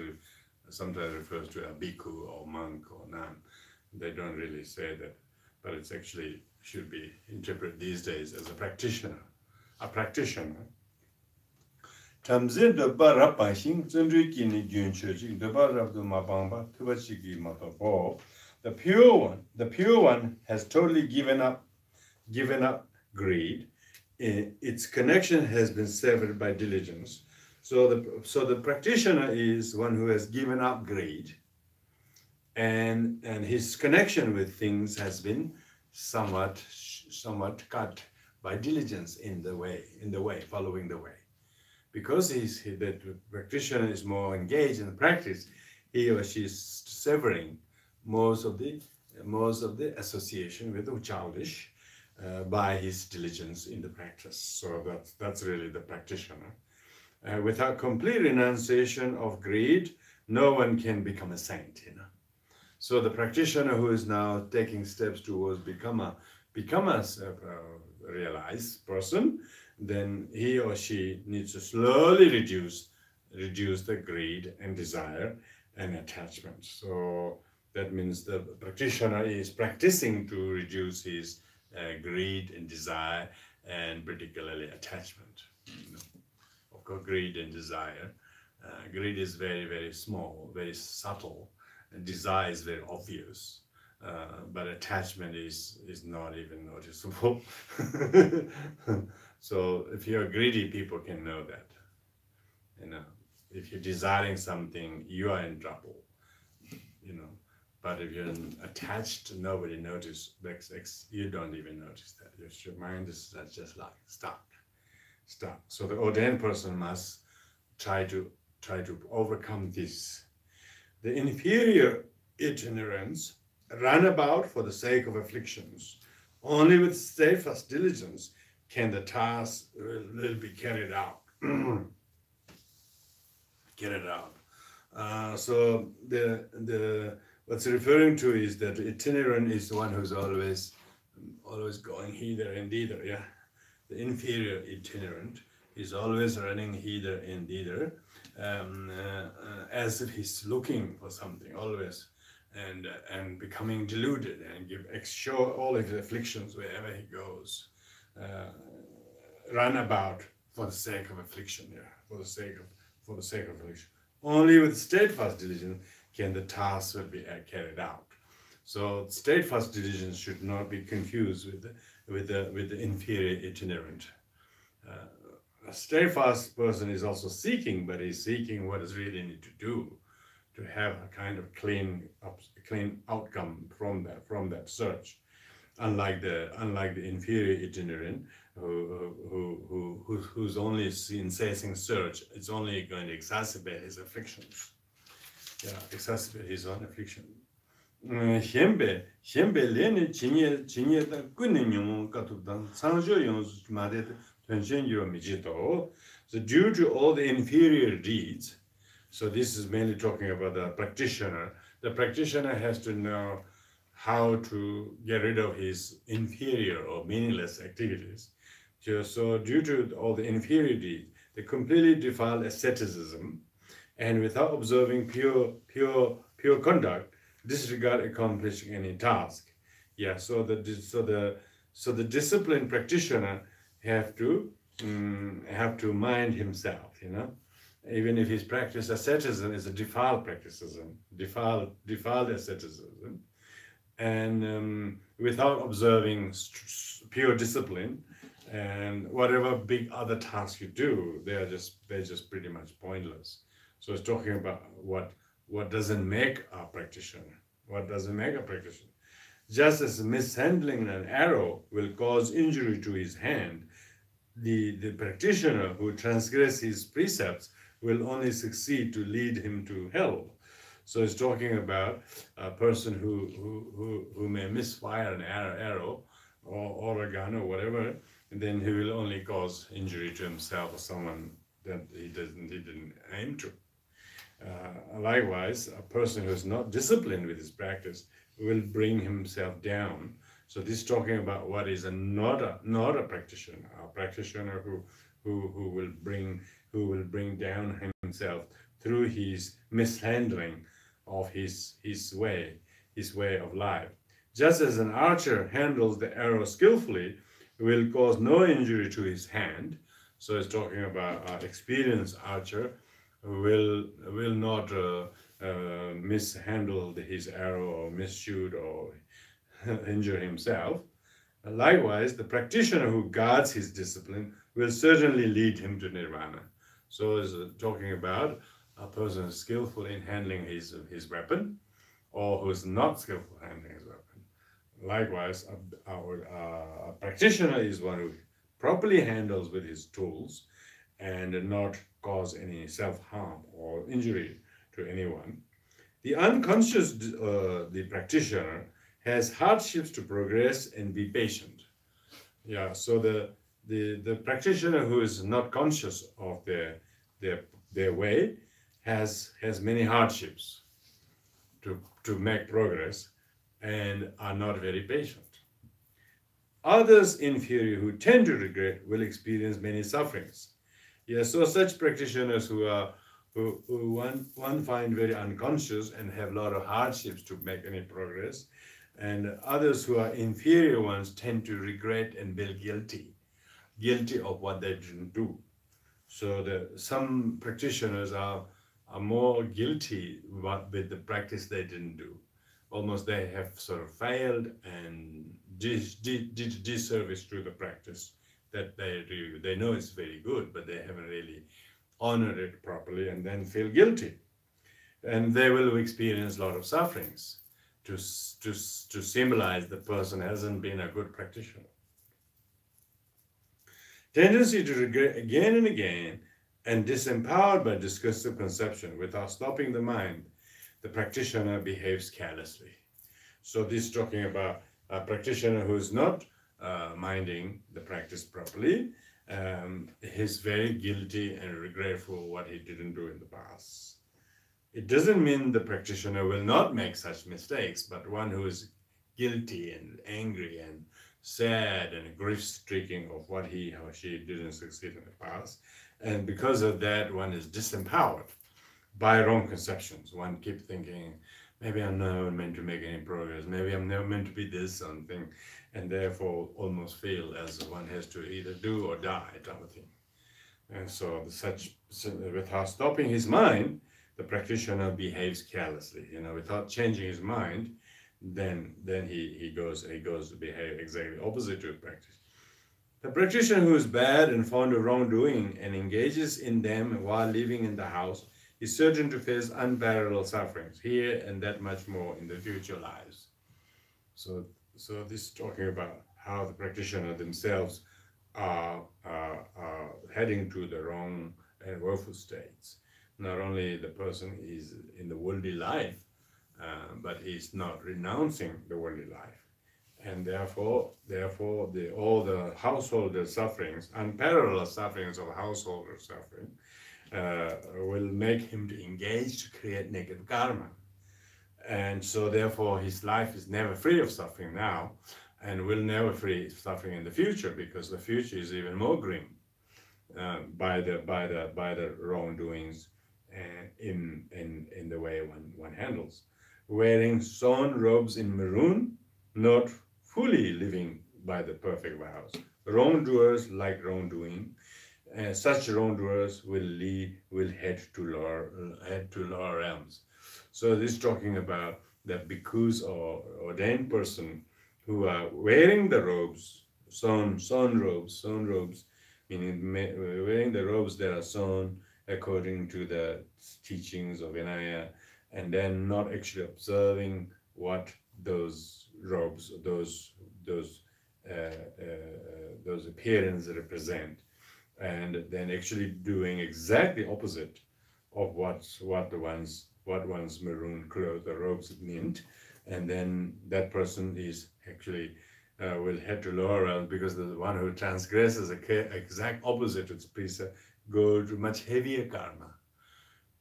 sometimes refers to a bhikkhu or monk or nun. They don't really say that, but it's actually should be interpreted these days as a practitioner. A practitioner. The pure one has totally given up greed. Its connection has been severed by diligence. So the practitioner is one who has given up greed, and his connection with things has been somewhat cut by diligence in the way, following the way. Because the practitioner is more engaged in the practice, he or she is severing most of the association with the childish by his diligence in the practice. So that's really the practitioner. Without complete renunciation of greed, no one can become a saint. So the practitioner who is now taking steps towards become a realized person, then he or she needs to slowly reduce the greed and desire and attachment. So that means the practitioner is practicing to reduce his greed and desire, and particularly attachment. Of course, greed and desire. Greed is very, very small, very subtle, and desire is very obvious. But attachment is not even noticeable. So if you're greedy, people can know that. If you're desiring something, you are in trouble. But if you're attached, nobody notices. You don't even notice that. Your mind is just like stop. So the ordained person must try to overcome this. The inferior ignorance run about for the sake of afflictions. Only with steadfast diligence can the task will be carried out. So the what's referring to is that the itinerant is the one who's always going hither and thither. Yeah, the inferior itinerant is always running hither and thither, as if he's looking for something always, and becoming deluded and show all his afflictions wherever he goes. Run about for the sake of affliction. Yeah, for the sake of affliction. Only with steadfast diligence can the task will be carried out. So steadfast diligence should not be confused with the inferior itinerant. A steadfast person is also seeking, but he's seeking what is really need to do to have a kind of clean outcome from that search. Unlike the inferior itinerant who's only incessant search, it's only going to exacerbate his afflictions. Yeah, exacerbate his own affliction. Hembe lene chinye da kunne nyumu katubdan sanjo yonzu made tension yo mijito. So due to all the inferior deeds, so this is mainly talking about the practitioner, the practitioner has to know how to get rid of his inferior or meaningless activities. So due to all the inferiority, they completely defile asceticism, and without observing pure conduct, disregard accomplishing any task. Yeah, so the disciplined practitioner have to mind himself, even if his practice asceticism is a defiled practicism, defiled asceticism, and without observing pure discipline, and whatever big other tasks you do, they're just pretty much pointless. So it's talking about what doesn't make a practitioner. What doesn't make a practitioner? Just as mishandling an arrow will cause injury to his hand, the practitioner who transgresses his precepts will only succeed to lead him to hell. So it's talking about a person who may misfire an arrow or a gun or whatever, and then he will only cause injury to himself or someone that he didn't aim to. Likewise, a person who is not disciplined with his practice will bring himself down. So this is talking about what is not a practitioner, a practitioner who will bring down himself through his mishandling of his way of life. Just as an archer handles the arrow skillfully, will cause no injury to his hand. So it's talking about an experienced archer will not mishandle his arrow or misshoot or injure himself. Likewise, the practitioner who guards his discipline will certainly lead him to nirvana. So it's talking about a person who's skillful in handling his weapon, or who's not skillful in handling his weapon. Likewise, a practitioner is one who properly handles with his tools and not cause any self-harm or injury to anyone. The unconscious the practitioner has hardships to progress and be patient. Yeah, so the practitioner who is not conscious of their way has many hardships to make progress and are not very patient. Others inferior who tend to regret will experience many sufferings. Yes, so such practitioners who one find very unconscious and have a lot of hardships to make any progress, and others who are inferior ones tend to regret and feel guilty of what they didn't do. So some practitioners are more guilty with the practice they didn't do. Almost they have sort of failed and did disservice to the practice that they do. They know it's very good, but they haven't really honored it properly, and then feel guilty. And they will experience a lot of sufferings to symbolize the person hasn't been a good practitioner. Tendency to regret again and again, and disempowered by discursive conception without stopping the mind, the practitioner behaves carelessly. So this is talking about a practitioner who is not minding the practice properly. He's very guilty and regretful what he didn't do in the past. It doesn't mean the practitioner will not make such mistakes, but one who is guilty and angry and sad and grief-stricken of what he or she didn't succeed in the past. And because of that, one is disempowered by wrong conceptions. One keeps thinking, maybe I'm never meant to make any progress, maybe I'm never meant to be this something, and therefore almost feel as one has to either do or die type of thing. And so without stopping his mind, the practitioner behaves carelessly, without changing his mind, then he goes to behave exactly opposite to practice. The practitioner who is bad and fond of wrongdoing and engages in them while living in the house is certain to face unparalleled sufferings here and that much more in the future lives. So this is talking about how the practitioner themselves are heading to the wrong and woeful states. Not only the person is in the worldly life, but he's not renouncing the worldly life. And therefore all the householder sufferings, unparalleled sufferings of householder suffering, will make him to engage to create negative karma. And so therefore his life is never free of suffering now, and will never free of suffering in the future, because the future is even more grim by the wrongdoings in the way one handles. Wearing sewn robes in maroon, not fully living by the perfect vows. Wrongdoers like wrongdoing, such wrongdoers will head to lower realms. So this is talking about the bhikkhus or ordained person who are wearing the robes, sewn robes, meaning wearing the robes that are sewn according to the teachings of Vinaya, and then not actually observing what those robes, those appearances represent, and then actually doing exactly opposite of what one's maroon clothes or robes meant, and then that person is actually will head to lower realms, because the one who transgresses the exact opposite of the precept go to much heavier karma.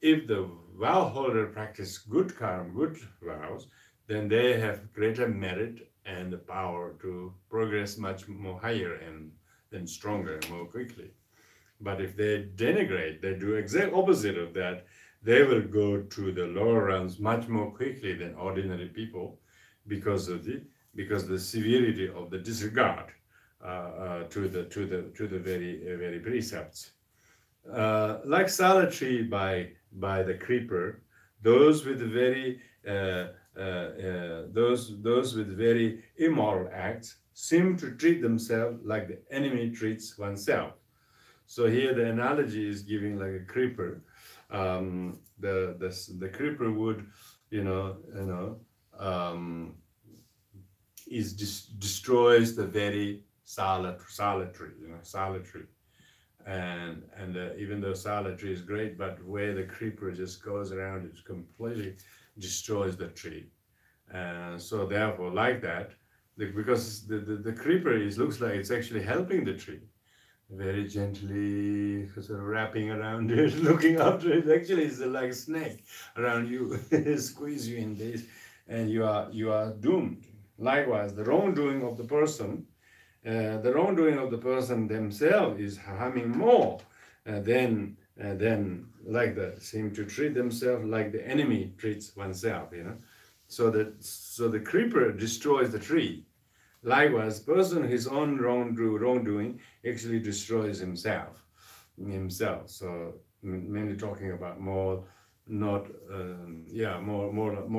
If the vow holder practice good karma, good vows, then they have greater merit and the power to progress much more higher and then stronger and more quickly. But if they denigrate, they do exact opposite of that, they will go to the lower realms much more quickly than ordinary people, because the severity of the disregard to the very precepts. Like salad tree by the creeper, those with very immoral acts seem to treat themselves like the enemy treats oneself. So here the analogy is giving like a creeper. The creeper would, destroys the very salad tree, and even though salad tree is great, but where the creeper just goes around, it completely destroys the tree. And so therefore, like that, because the creeper looks like it's actually helping the tree, very gently sort of wrapping around it, looking after it. Actually, it's like a snake around you, squeeze you in this, and you are doomed. Likewise, the wrongdoing of the person themselves is harming more than like that, seem to treat themselves like the enemy treats oneself. So the creeper destroys the tree. Likewise, person his own wrongdoing actually destroys himself. So mainly talking about more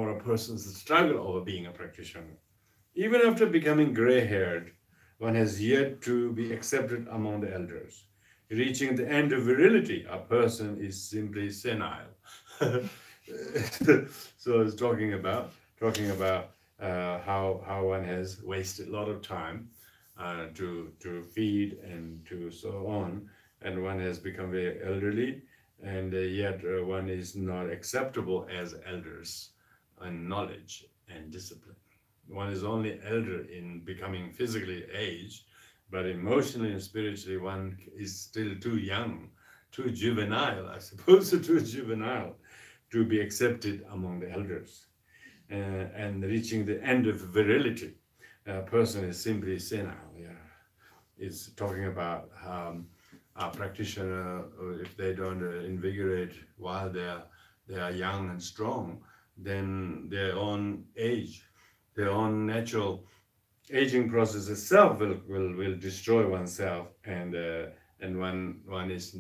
a person's struggle over being a practitioner. Even after becoming gray-haired, one has yet to be accepted among the elders. Reaching the end of virility, a person is simply senile. So it's talking about how one has wasted a lot of time to feed and to so on, and one has become very elderly, and yet one is not acceptable as elders in knowledge and discipline. One is only elder in becoming physically aged, but emotionally and spiritually one is still too young, too juvenile, I suppose, too juvenile to be accepted among the elders. And reaching the end of virility, a person is simply senile. It's talking about a practitioner, if they don't invigorate while they are young and strong, then their own age, their own natural aging process itself will destroy oneself, and one is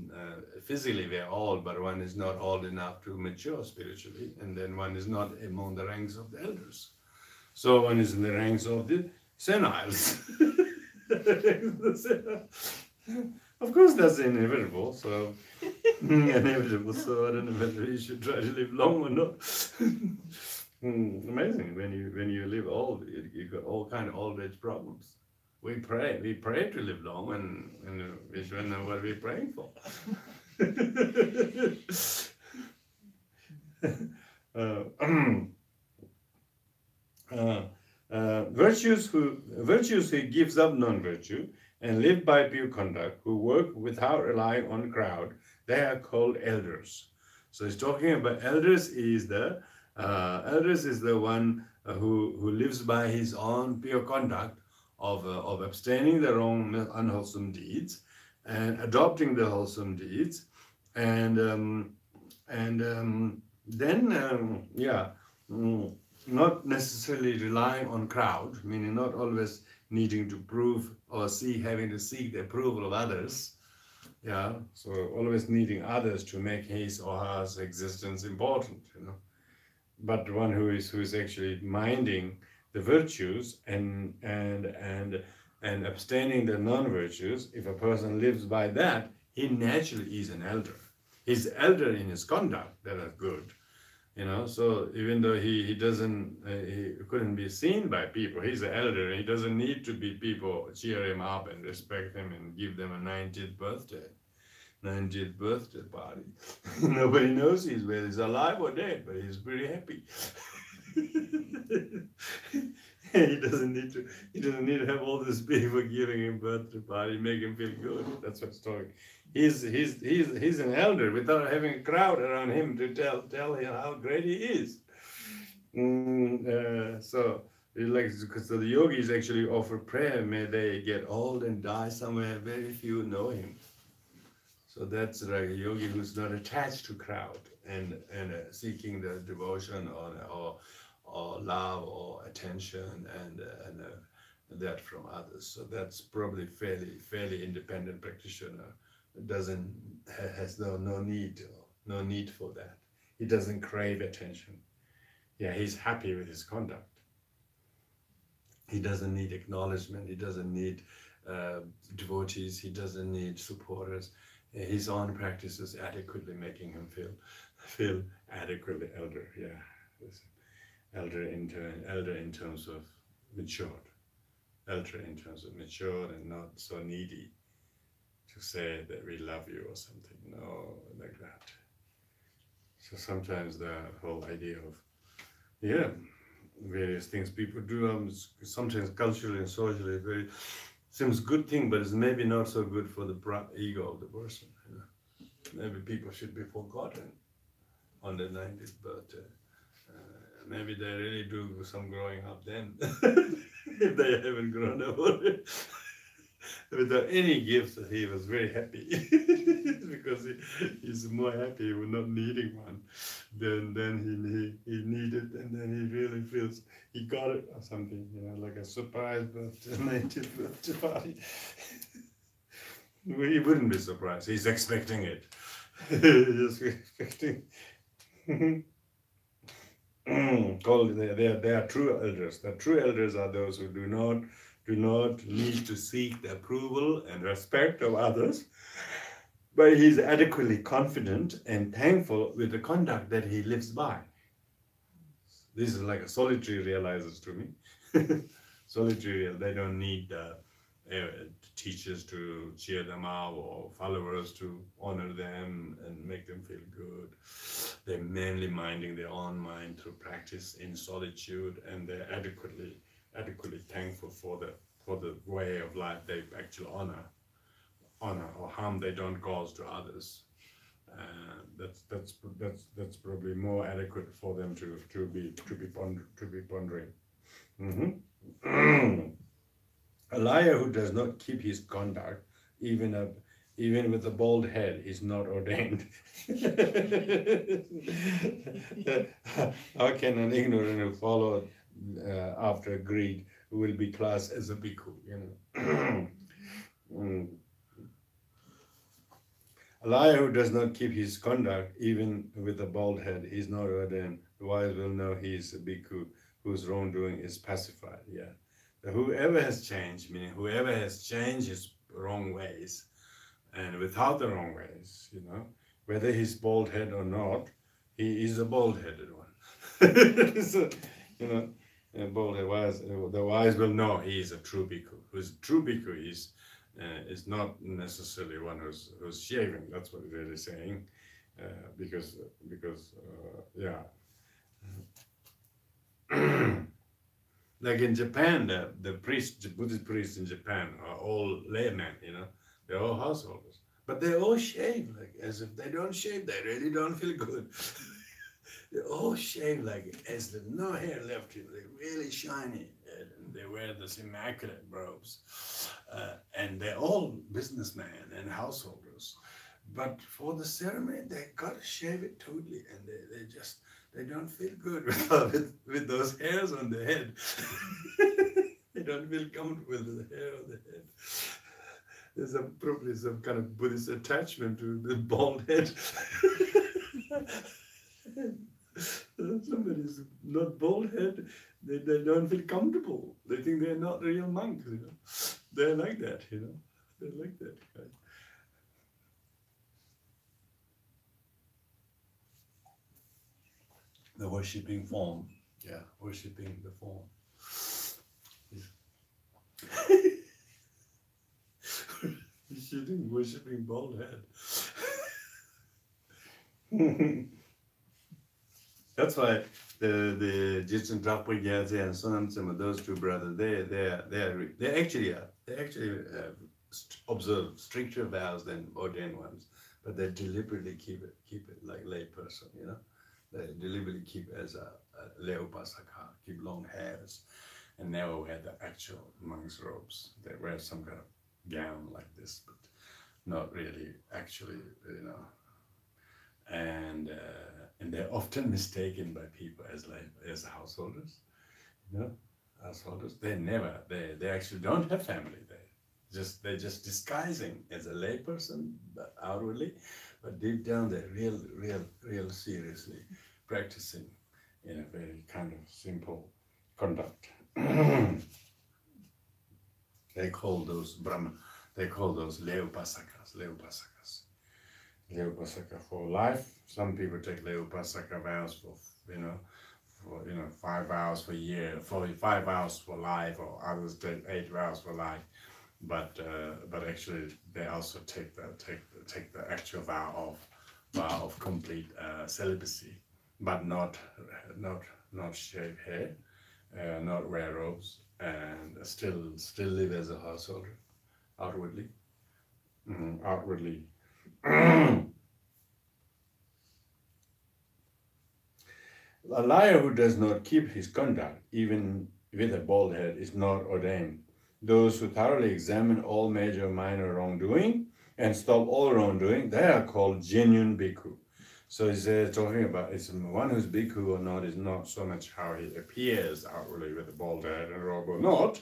physically very old, but one is not old enough to mature spiritually, and then one is not among the ranks of the elders. So one is in the ranks of the seniles. Of course, that's inevitable. So inevitable. So I don't know whether you should try to live long or not. Amazing. When you live old, you got all kind of old age problems. We pray to live long, and we should know what we're praying for. Virtues who gives up non-virtue and live by pure conduct, who work without relying on crowd, they are called elders. So it's talking about elders is the Elders is the one who lives by his own pure conduct of abstaining the wrong, unwholesome deeds and adopting the wholesome deeds, and then not necessarily relying on crowd, meaning not always needing to prove or having to seek the approval of others. Yeah, so always needing others to make his or her existence important, but one who is actually minding the virtues and abstaining the non-virtues. If a person lives by that, he naturally is an elder. He's elder in his conduct that are good, so even though he doesn't he couldn't be seen by people, he's an elder. He doesn't need to be people cheer him up and respect him and give them a 90th birthday party. Nobody knows whether he's alive or dead, but he's pretty happy. He doesn't need to have all these people giving him birthday party, make him feel good. That's what's talking. He's an elder without having a crowd around him to tell him how great he is. So the yogis actually offer prayer, may they get old and die somewhere very few know him. So that's like a yogi who's not attached to crowd and seeking the devotion or love or attention and that from others. So that's probably fairly independent practitioner. Has no need for that. He doesn't crave attention. Yeah, he's happy with his conduct. He doesn't need acknowledgement. He doesn't need devotees. He doesn't need supporters. His own practices adequately making him feel adequately elder. Yeah, elder in terms of matured, elder in terms of matured and not so needy to say that we love you or something. No, like that. So sometimes the whole idea of various things people do, sometimes culturally and socially seems good thing, but it's maybe not so good for the ego of the person. Maybe people should be forgotten on their 90th birthday. Maybe they really do some growing up then, if they haven't grown up already. Without any gifts, he was very happy because he's more happy with not needing one than he needed, and then he really feels he got it or something, like a surprise birthday, 90th birthday party. He wouldn't be surprised. He's expecting it. He's expecting. They are true elders. The true elders are those who do not need to seek the approval and respect of others, but he's adequately confident and thankful with the conduct that he lives by. This is like a solitary realizes to me. Solitary, they don't need teachers to cheer them up or followers to honor them and make them feel good. They're mainly minding their own mind through practice in solitude, and they're adequately thankful for the way of life they actually honor or harm they don't cause to others. That's probably more adequate for them to be pondering. A liar who does not keep his conduct, even with a bald head, is not ordained. How can an ignorant who followed after greed will be classed as a bhikkhu? A liar who does not keep his conduct, even with a bald head, is not ordained. The wise will know he is a bhikkhu whose wrongdoing is pacified. Yeah. Whoever has changed, meaning whoever has changed his wrong ways, and without the wrong ways, whether he's bald head or not, he is a bald-headed one. So, the wise will know he is a true bhikkhu. Who's a true bhikkhu is not necessarily one who's shaving. That's what it's really saying, because like in Japan, the Buddhist priests in Japan are all laymen, they're all householders, but they all shave, like as if they don't shave, they really don't feel good. They all shave like as there's no hair left here. They're really shiny, and they wear this immaculate robes, and they're all businessmen and householders. But for the ceremony, they gotta shave it totally, and they don't feel good with those hairs on the head. They don't feel comfortable with the hair on the head. There's probably some kind of Buddhist attachment to the bald head. Somebody's not bald head, they don't feel comfortable. They think they're not real monks, you know. They're like that, you know. They're like that. Right? The worshipping form, yeah, worshipping the form. Worshipping bald head. That's why the Jitsun Drappa Gyatso and Sonam Tsema, those two brothers, they actually observe stricter vows than ordained ones, but they deliberately keep it like lay person, you know. They deliberately keep as a lay upasaka, keep long hairs, and never wear the actual monk's robes. They wear some kind of gown like this, but not really actually, you know. And they're often mistaken by people as householders, you know. Householders, they actually don't have family. They're just disguising as a layperson outwardly, but deep down they're real seriously practicing in a very kind of simple conduct. They call those Brahma. They call those Leopasakas. Leopasaka for life. Some people take Leopasaka vows for 5 vows for a year, 5 vows for life, or others take 8 vows for life. But actually they also take the actual vow of complete celibacy, but not shave hair, not wear robes, and still live as a householder outwardly. Outwardly. A liar who does not keep his conduct, even with a bald head, is not ordained. Those who thoroughly examine all major minor wrongdoing and stop all wrongdoing, they are called genuine bhikkhu. So he's talking about it's one who's bhikkhu or not is not so much how he appears outwardly with a bald head and robe or not,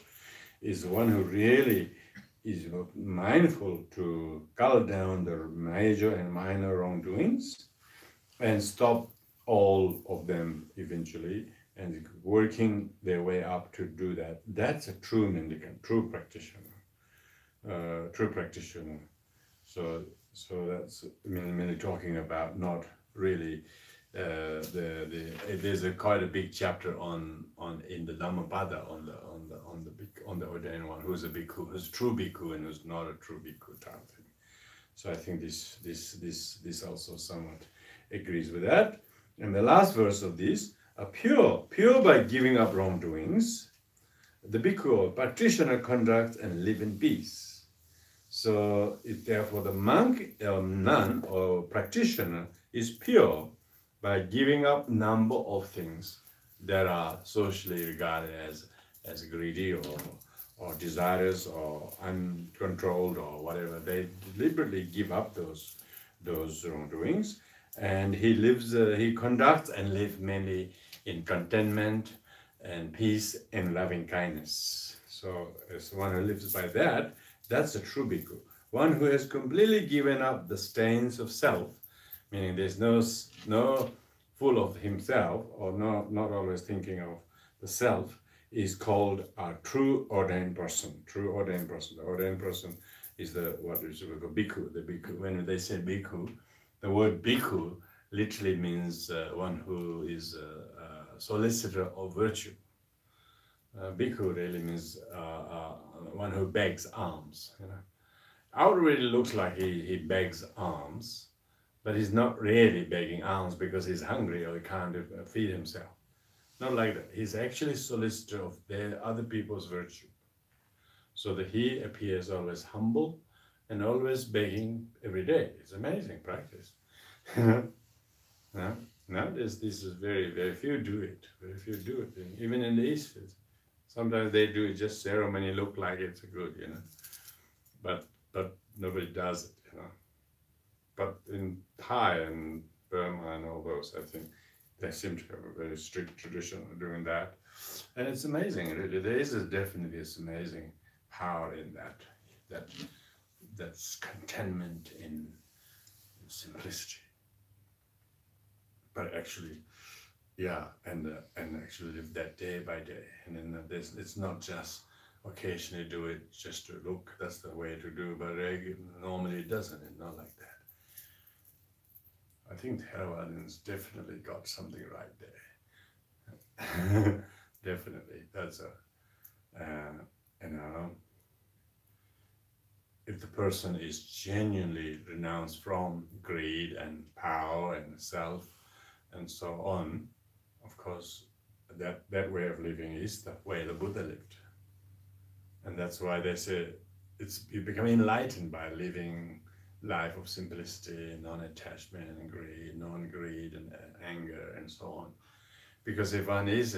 is the one who really is mindful to cull down the major and minor wrongdoings and stop all of them eventually, and working their way up to do that. That's a true mendicant, true practitioner. So that's mainly talking about not really there's quite a big chapter on in the Dhammapada on the ordained one, who's a bhikkhu, who's a true bhikkhu and who's not a true bhikkhu type thing. So I think this also somewhat agrees with that. And the last verse of this, pure by giving up wrongdoings, the bhikkhu practitioner conduct and live in peace. So therefore the monk or nun or practitioner is pure by giving up number of things that are socially regarded as greedy or desirous or uncontrolled or whatever. They deliberately give up those wrongdoings. And he conducts and lives mainly in contentment and peace and loving kindness. So as one who lives by that, that's a true bhikkhu. One who has completely given up the stains of self, meaning there's no full of himself or not always thinking of the self, is called a true ordained person. True ordained person. The ordained person is what is called bhikkhu. The bhikkhu. When they say bhikkhu, the word bhikkhu literally means one who is a solicitor of virtue. Bhikkhu really means one who begs alms. You know, outwardly looks like he begs alms, but he's not really begging alms because he's hungry or he can't feed himself. Not like that. He's actually solicitor of other people's virtue, so that he appears always humble and always begging every day. It's amazing practice. Yeah? Nowadays, this is very few do it. Very few do it. Even in the East, sometimes they do it just ceremony, look like it's good, but nobody does it, But in Thai and Burma and all those, I think they seem to have a very strict tradition of doing that, and it's amazing. Really, there is definitely this amazing power in that's contentment in simplicity. But actually, and actually live that day by day, and then it's not just occasionally do it just to look. That's the way to do, but normally it doesn't. It's not like that. I think Theravadins definitely got something right there. Definitely, that's if the person is genuinely renounced from greed and power and self and so on, of course, that way of living is the way the Buddha lived. And that's why they say you become enlightened by living life of simplicity, non-attachment and greed, non-greed and anger and so on. Because if one is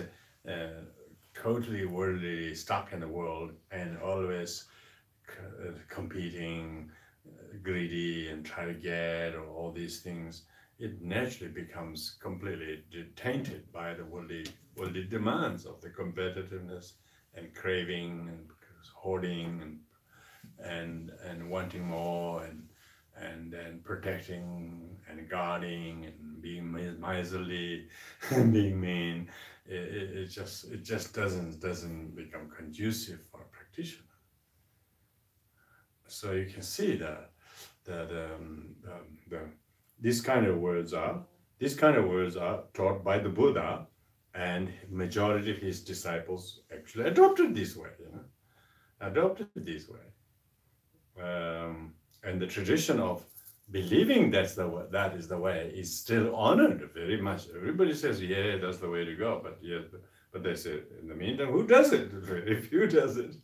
totally worldly, stuck in the world and always competing, greedy and try to get all these things, it naturally becomes completely tainted by the worldly demands of the competitiveness and craving and hoarding and wanting more and protecting and guarding and being miserly and being mean. It just doesn't become conducive for a practitioner. So you can see that these kind of words are taught by the Buddha, and majority of his disciples actually adopted this way, and the tradition of believing that is the way is still honored very much. Everybody says, yeah, that's the way to go, but they say, in the meantime, who does it? Very few does it.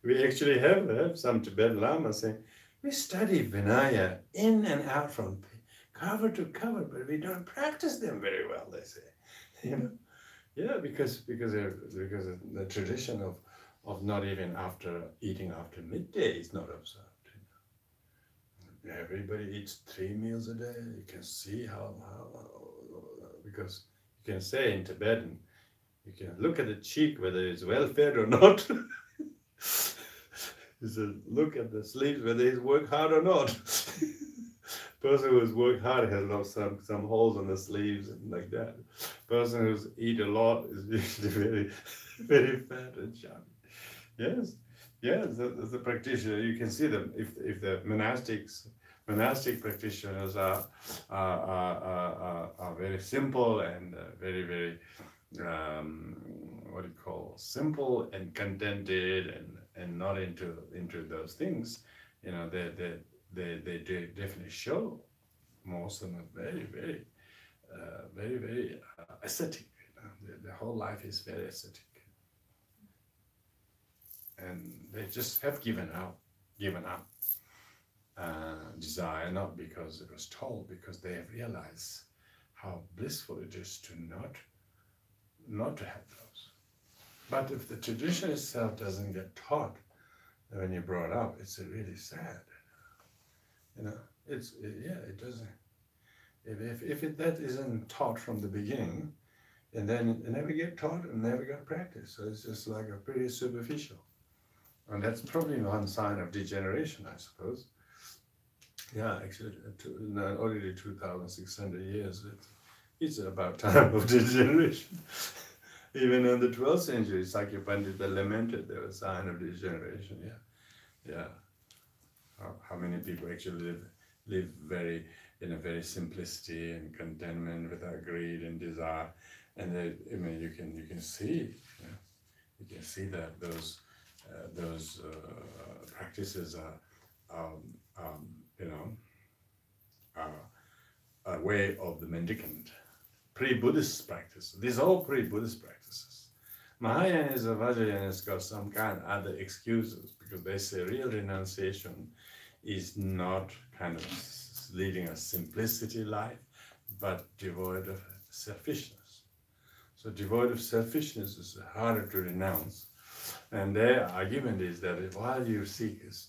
We actually have some Tibetan Lamas saying, we study Vinaya in and out from cover to cover, but we don't practice them very well, they say. Yeah, because of the tradition of not even eating after midday is not observed. Everybody eats 3 meals a day. You can see how because you can say in Tibetan, you can look at the cheek whether it's well fed or not. You said, look at the sleeves whether he's worked hard or not. Person who's worked hard has lost some holes on the sleeves and like that. Person who's eat a lot is usually very, very fat and chubby. Yes, as a practitioner, you can see them. If the monastic practitioners are very simple and very what do you call, simple and contented and not into those things, they definitely show most of them are very ascetic. The whole life is very ascetic, and they just have given up desire, not because it was told, because they have realized how blissful it is to not to have those. But if the tradition itself doesn't get taught when you're brought up, it's really sad. It doesn't. If that isn't taught from the beginning, and then it never get taught and never got practiced, so it's just like a pretty superficial. And that's probably one sign of degeneration, I suppose. Yeah, actually, already 2,600 years, it's about time of degeneration. Even in the 12th century, Sakya Pandita lamented there was a sign of degeneration. Yeah. How many people actually live in a very simplicity and contentment without greed and desire, and you can see, you can see that those practices are a way of the mendicant, pre-Buddhist practice. These are all pre-Buddhist practices. Mahayanas or Vajrayanas got some kind of other excuses, because they say real renunciation is not kind of leading a simplicity life, but devoid of selfishness. So devoid of selfishness is harder to renounce. And their argument is that while you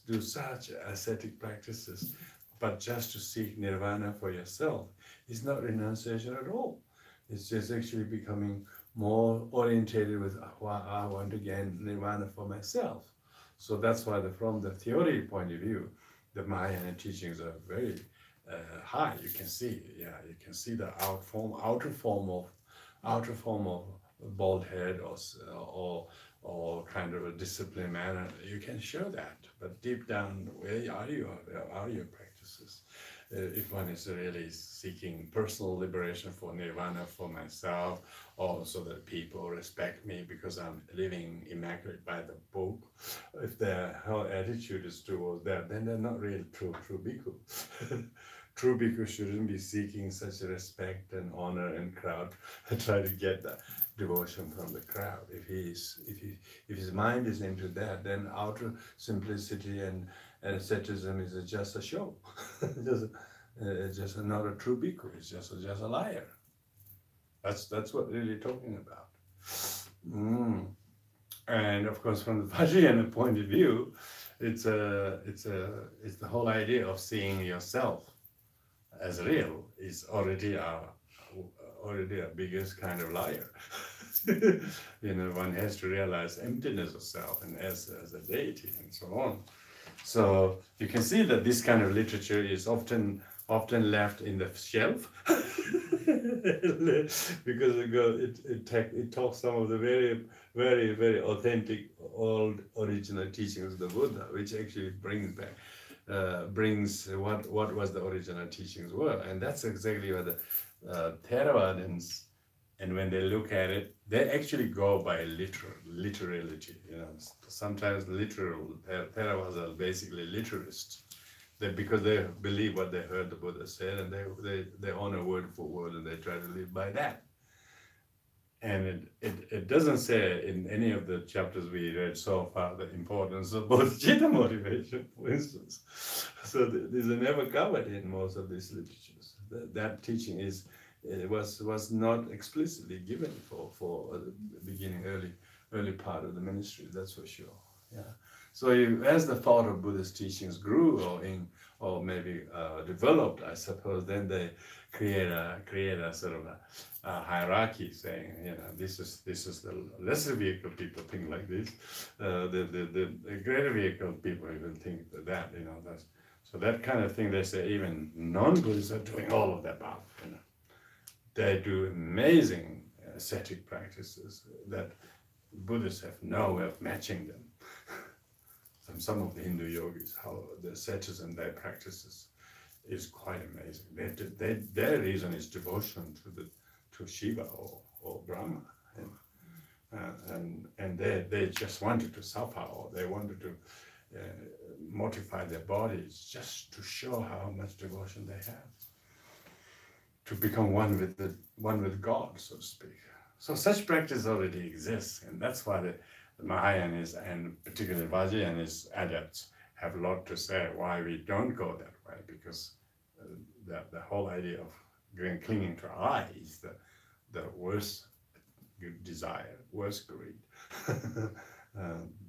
do such ascetic practices, but just to seek nirvana for yourself is not renunciation at all. It's just actually becoming more orientated with, well, I want to gain nirvana for myself. So that's why from the theory point of view, the Mahayana teachings are very high. You can see, you can see the outer form of bald head or kind of a disciplined manner. You can show that, but deep down, where are your practices? If one is really seeking personal liberation for nirvana for myself, or so that people respect me because I'm living immaculate by the book, if their whole attitude is towards that, then they're not really true bhikkhu. True bhikkhu shouldn't be seeking such respect and honor and crowd and try to get that devotion from the crowd. If his mind is into that, then outer simplicity and asceticism is just a show. just not a true bhikkhu. It's just a liar. That's what really talking about. And of course, from the Vajrayana point of view, it's the whole idea of seeing yourself as real is already a biggest kind of liar. One has to realize emptiness of self and as a deity and so on. So you can see that this kind of literature is often left in the shelf because it talks some of the very, very, very authentic old original teachings of the Buddha, which actually brings what was the original teachings were. And that's exactly what the Theravadins, and when they look at it, they actually go by literality. Sometimes literal Theravadas are basically literalists. Because they believe what they heard the Buddha said, and they honor word for word, and they try to live by that. And it doesn't say in any of the chapters we read so far the importance of bodhicitta motivation, for instance. So these are never covered in most of these literatures. That teaching was not explicitly given for the beginning, early part of the ministry. That's for sure. Yeah. So as the thought of Buddhist teachings grew or maybe developed, I suppose, then they create a sort of a hierarchy, saying, this is the lesser vehicle people think like this, the greater vehicle people even think that, so that kind of thing. They say even non-Buddhists are doing all of that path. They do amazing ascetic practices that Buddhists have no way of matching them. Some of the Hindu yogis, how the asceticism their practices is quite amazing. Their reason is devotion to Shiva or Brahma, and they just wanted to suffer, or they wanted to mortify their bodies just to show how much devotion they have, to become one with God, so to speak. So such practice already exists, and that's why the Mahayanis and particularly Vajrayanis adepts have a lot to say why we don't go that way, because the whole idea of clinging to I is the worst desire, worst greed.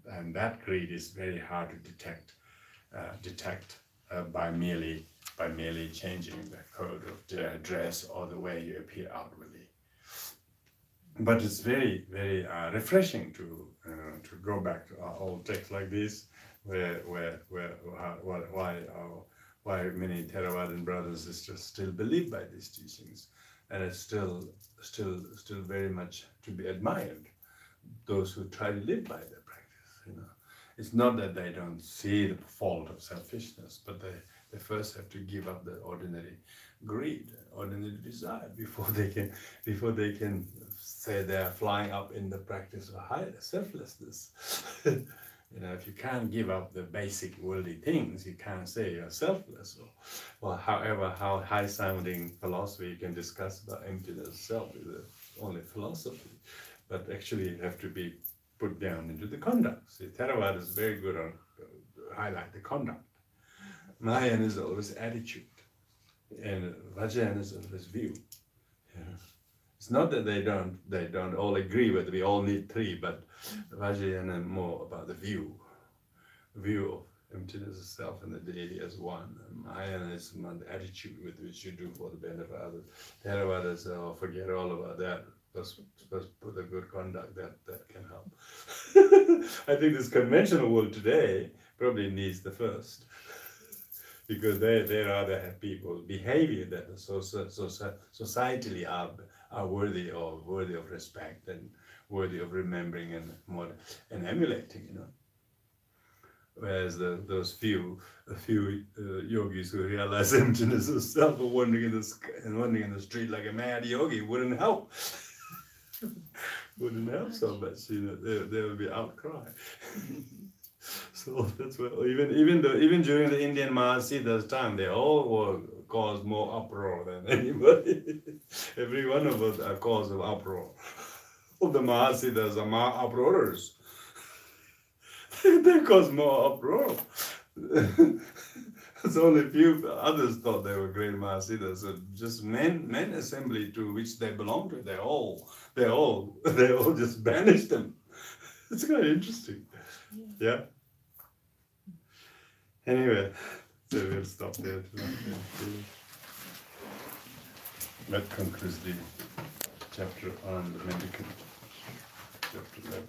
And that greed is very hard to detect by merely changing the code of dress or the way you appear outwardly. But it's very, very refreshing to go back to our old texts like this, why many Theravadan brothers and sisters still believe by these teachings, and it's still very much to be admired. Those who try to live by their practice, it's not that they don't see the fault of selfishness, but they first have to give up the ordinary greed, ordinary desire before they can say they are flying up in the practice of higher selflessness. If you can't give up the basic worldly things, you can't say you're selfless. Or however, how high-sounding philosophy you can discuss about emptiness of self is only philosophy, but actually it have to be put down into the conduct. See, Theravada is very good on highlight the conduct. Mahayana is always attitude. And Vajrayana is this view. Yeah. It's not that they don't all agree whether we all need three, but Vajrayana more about the view of emptiness of self and the deity as one. And Mahayana is the attitude with which you do for the benefit of others. Theravada is forget all about that. Just put a good conduct that can help. I think this conventional world today probably needs the first. Because there are the people's behavior that societally are worthy of respect and worthy of remembering and emulating, you know. Whereas those few yogis who realize emptiness of self are wandering in the street like a mad yogi wouldn't help. Wouldn't help so much, you know. There would be outcry. So that's why even during the Indian Mahasiddha's time, they all were caused more uproar than anybody. Every one of us are cause of uproar. All the Mahasiddhas are uproarers. They cause more uproar. So only few others thought they were great Mahasiddhas. So just men assembly to which they belong to, they all just banished them. It's kind of interesting. Yeah. Anyway, so we'll stop there tonight. That concludes the chapter on the mendicant, chapter 11.